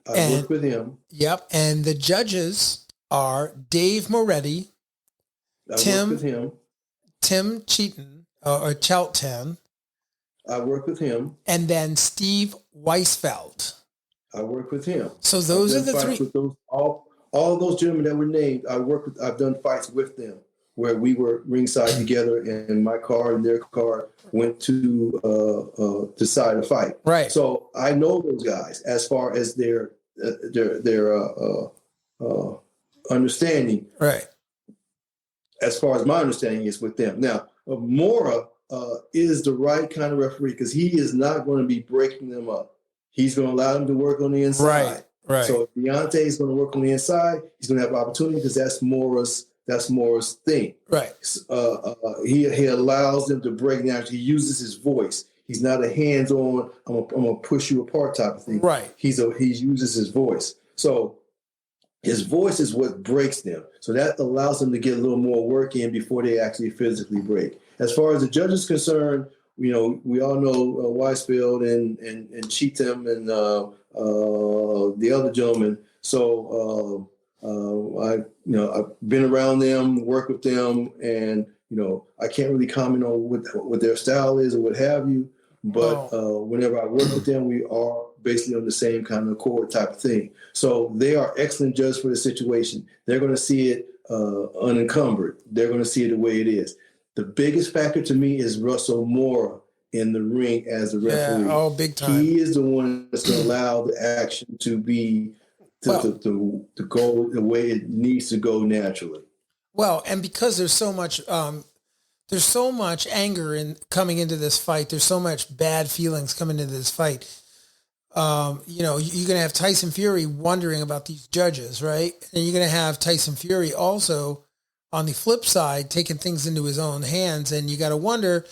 I work with him. Yep. And the judges are Dave Moretti, Tim Cheaton, or Chelton. I work with him. And then Steve Weisfeld. I work with him. So those are the three. All of those gentlemen that were named, I've done fights with them where we were ringside together, and my car and their car went to decide a fight. Right. So I know those guys as far as their understanding. Right. As far as my understanding is with them. Now, Mora is the right kind of referee because he is not going to be breaking them up. He's going to allow them to work on the inside. Right. So if Deontay is going to work on the inside, he's going to have opportunity because that's Mora's thing. Right. He allows them to break down. He uses his voice. He's not a hands-on, I'm gonna push you apart type of thing. Right. He uses his voice. So his voice is what breaks them. So that allows them to get a little more work in before they actually physically break. As far as the judge is concerned, we all know Weisfeld and Cheatham and the other gentleman. So I've been around them, worked with them, and I can't really comment on what their style is or what have you. But whenever I work with them, we are basically on the same kind of accord type of thing. So they are excellent judges for the situation. They're going to see it unencumbered. They're going to see it the way it is. the biggest factor to me is Russell Moore in the ring as a referee. Yeah, oh, big time. He is the one that's going to allow the action to be to go the way it needs to go naturally. Well, and because there's so much anger in coming into this fight. There's so much bad feelings coming into this fight. You're going to have Tyson Fury wondering about these judges, right? And you're going to have Tyson Fury also on the flip side taking things into his own hands, and you got to wonder,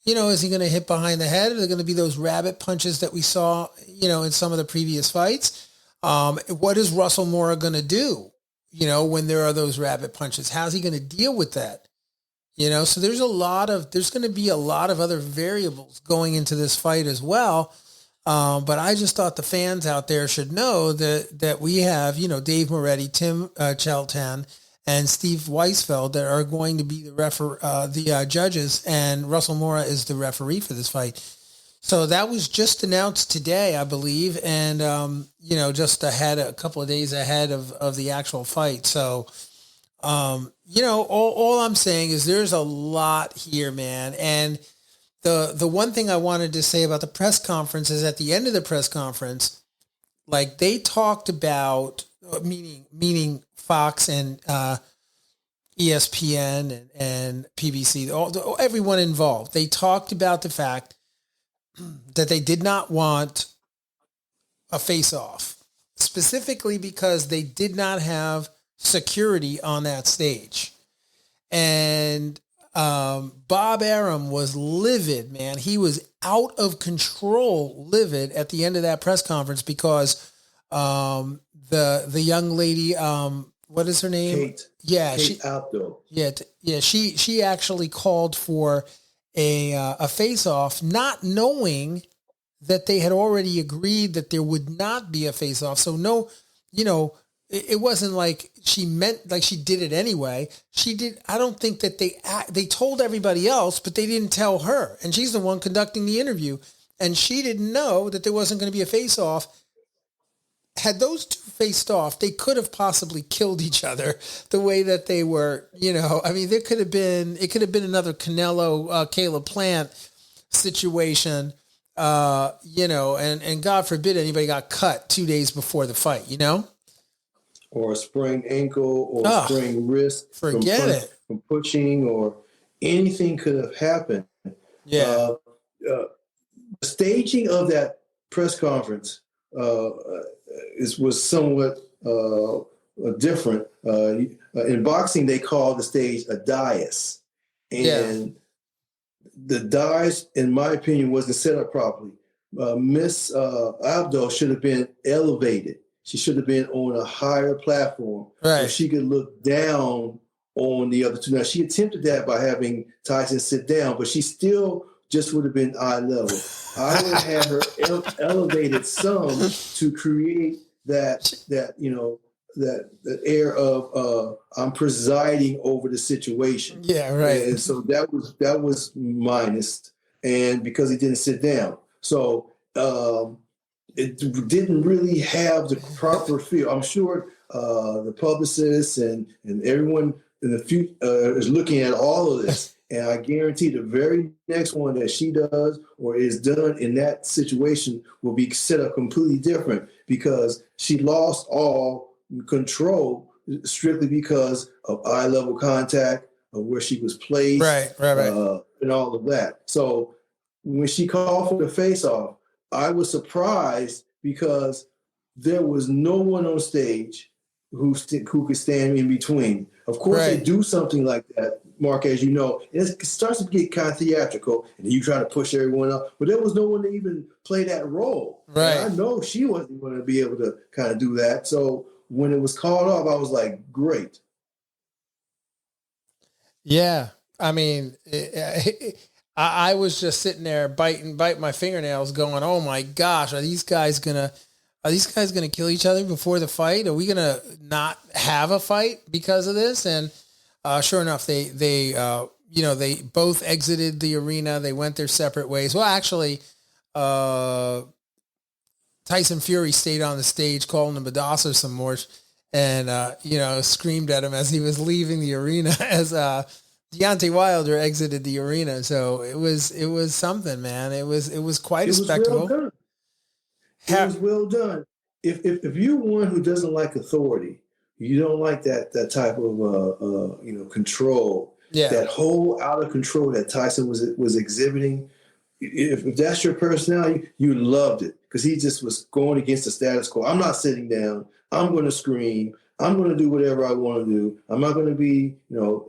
is he going to hit behind the head? Are there going to be those rabbit punches that we saw, in some of the previous fights? What is Russell Moore going to do, when there are those rabbit punches? How's he going to deal with that? So there's going to be a lot of other variables going into this fight as well. But I just thought the fans out there should know that we have, Dave Moretti, Tim Cheltan, and Steve Weisfeld that are going to be the judges, and Russell Moore is the referee for this fight. So that was just announced today, I believe, and just a couple of days ahead of the actual fight. So, all I'm saying is there's a lot here, man. And the one thing I wanted to say about the press conference is at the end of the press conference, like they talked about, meaning Fox and ESPN and PBC, everyone involved. They talked about the fact that they did not want a face-off, specifically because they did not have security on that stage. And Bob Arum was livid, man. He was out of control, livid at the end of that press conference because the young lady, what is her name? Kate. Yeah, Kate Aldo. Yeah. She actually called for a face-off, not knowing that they had already agreed that there would not be a face-off. So no, it wasn't like she meant like she did it anyway. She did. I don't think that they told everybody else, but they didn't tell her. And she's the one conducting the interview. And she didn't know that there wasn't going to be a face-off. Had those two faced off, they could have possibly killed each other the way that they were, it could have been another Canelo, Caleb Plant situation, and God forbid anybody got cut 2 days before the fight, Or a sprained ankle or a sprained wrist. Forget it. From pushing or anything could have happened. Yeah. The staging of that press conference was somewhat different. In boxing, they call the stage a dais. And the dais, in my opinion, wasn't set up properly. Miss Abdo should have been elevated. She should have been on a higher platform where she could look down on the other two. Now, she attempted that by having Tyson sit down, but she still just would have been eye level. I would have had her elevated some to create that air of I'm presiding over the situation. Yeah, right. And so that was minus, and because he didn't sit down, so it didn't really have the proper feel. I'm sure the publicists and everyone in the future is looking at all of this. And I guarantee the very next one that she does or is done in that situation will be set up completely different because she lost all control strictly because of eye level contact, of where she was placed, and all of that. So when she called for the face-off, I was surprised because there was no one on stage who could stand in between. Of course, they do something like that, Mark, as you know, it starts to get kind of theatrical, and you try to push everyone up. But there was no one to even play that role. Right. And I know she wasn't going to be able to kind of do that. So when it was called off, I was like, great. Yeah. I mean, I was just sitting there biting my fingernails going, oh my gosh, are these guys going to kill each other before the fight? Are we going to not have a fight because of this? And sure enough, they both exited the arena. They went their separate ways. Well, actually, Tyson Fury stayed on the stage calling him Badassa some more and, screamed at him as he was leaving the arena as Deontay Wilder exited the arena, so it was something, man. It was quite a spectacle. Well done. It was well done. If you're one who doesn't like authority, you don't like that type of control, that whole out of control that Tyson was exhibiting. If that's your personality, you loved it because he just was going against the status quo. I'm not sitting down. I'm going to scream. I'm going to do whatever I want to do. I'm not going to be,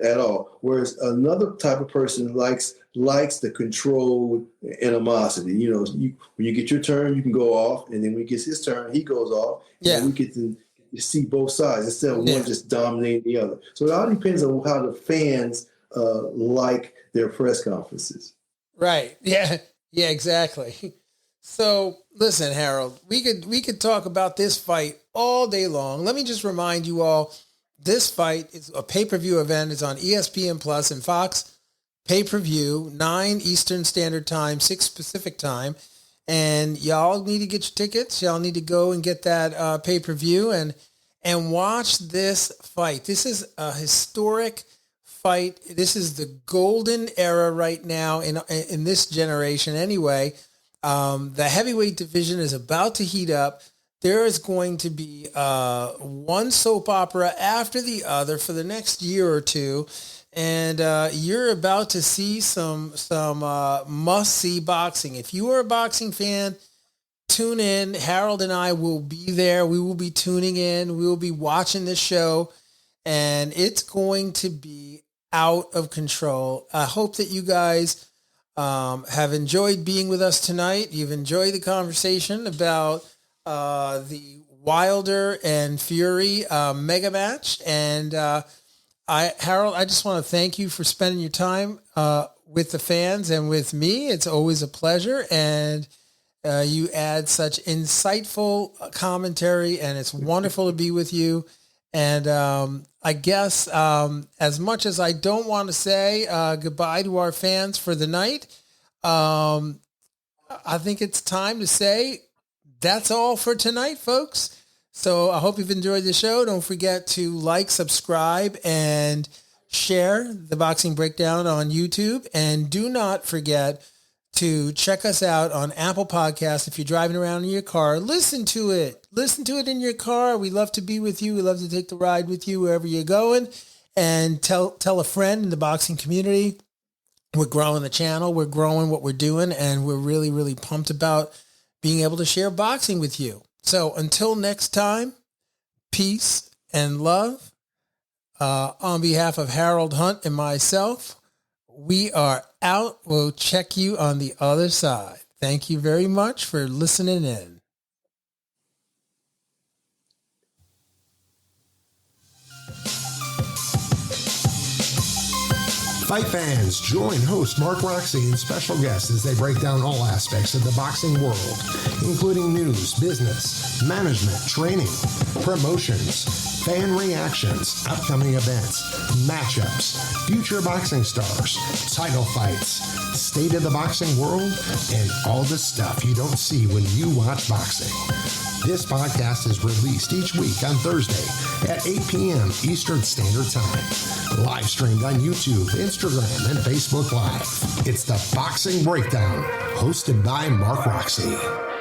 at all. Whereas another type of person likes the controlled animosity. When you get your turn, you can go off, and then when he gets his turn, he goes off. Yeah, and we get to see both sides instead of one just dominating the other. So it all depends on how the fans like their press conferences. Right. Yeah. Yeah. Exactly. So listen, Harold, we could talk about this fight all day long. Let me just remind you all, this fight is a pay-per-view event. It's on ESPN Plus and Fox pay-per-view, 9 Eastern Standard Time, 6 Pacific Time. And y'all need to get your tickets. Y'all need to go and get that pay-per-view and watch this fight. This is a historic fight. This is the golden era right now in this generation anyway. The heavyweight division is about to heat up. There is going to be one soap opera after the other for the next year or two. And you're about to see some must-see boxing. If you are a boxing fan, tune in. Harold and I will be there. We will be tuning in. We will be watching this show. And it's going to be out of control. I hope that you guys have enjoyed being with us tonight. You've enjoyed the conversation about the Wilder and Fury mega match. And Harold, I just want to thank you for spending your time with the fans and with me. It's always a pleasure. And you add such insightful commentary, and it's wonderful to be with you. And I guess as much as I don't want to say goodbye to our fans for the night, I think it's time to say that's all for tonight, folks. So I hope you've enjoyed the show. Don't forget to like, subscribe, and share the Boxing Breakdown on YouTube. And do not forget to check us out on Apple Podcasts. If you're driving around in your car, listen to it. Listen to it in your car. We love to be with you. We love to take the ride with you wherever you're going. And tell a friend in the boxing community. We're growing the channel. We're growing what we're doing. And we're really, really pumped about being able to share boxing with you. So until next time, peace and love. On behalf of Harold Hunt and myself, we are out. We'll check you on the other side. Thank you very much for listening in. Fight fans, join host Mark Roxey and special guests as they break down all aspects of the boxing world, including news, business, management, training, promotions, fan reactions, upcoming events, matchups, future boxing stars, title fights, state of the boxing world, and all the stuff you don't see when you watch boxing. This podcast is released each week on Thursday at 8 p.m. Eastern Standard Time. Live streamed on YouTube, Instagram, and Facebook Live. It's the Boxing Breakdown, hosted by Mark Roxey.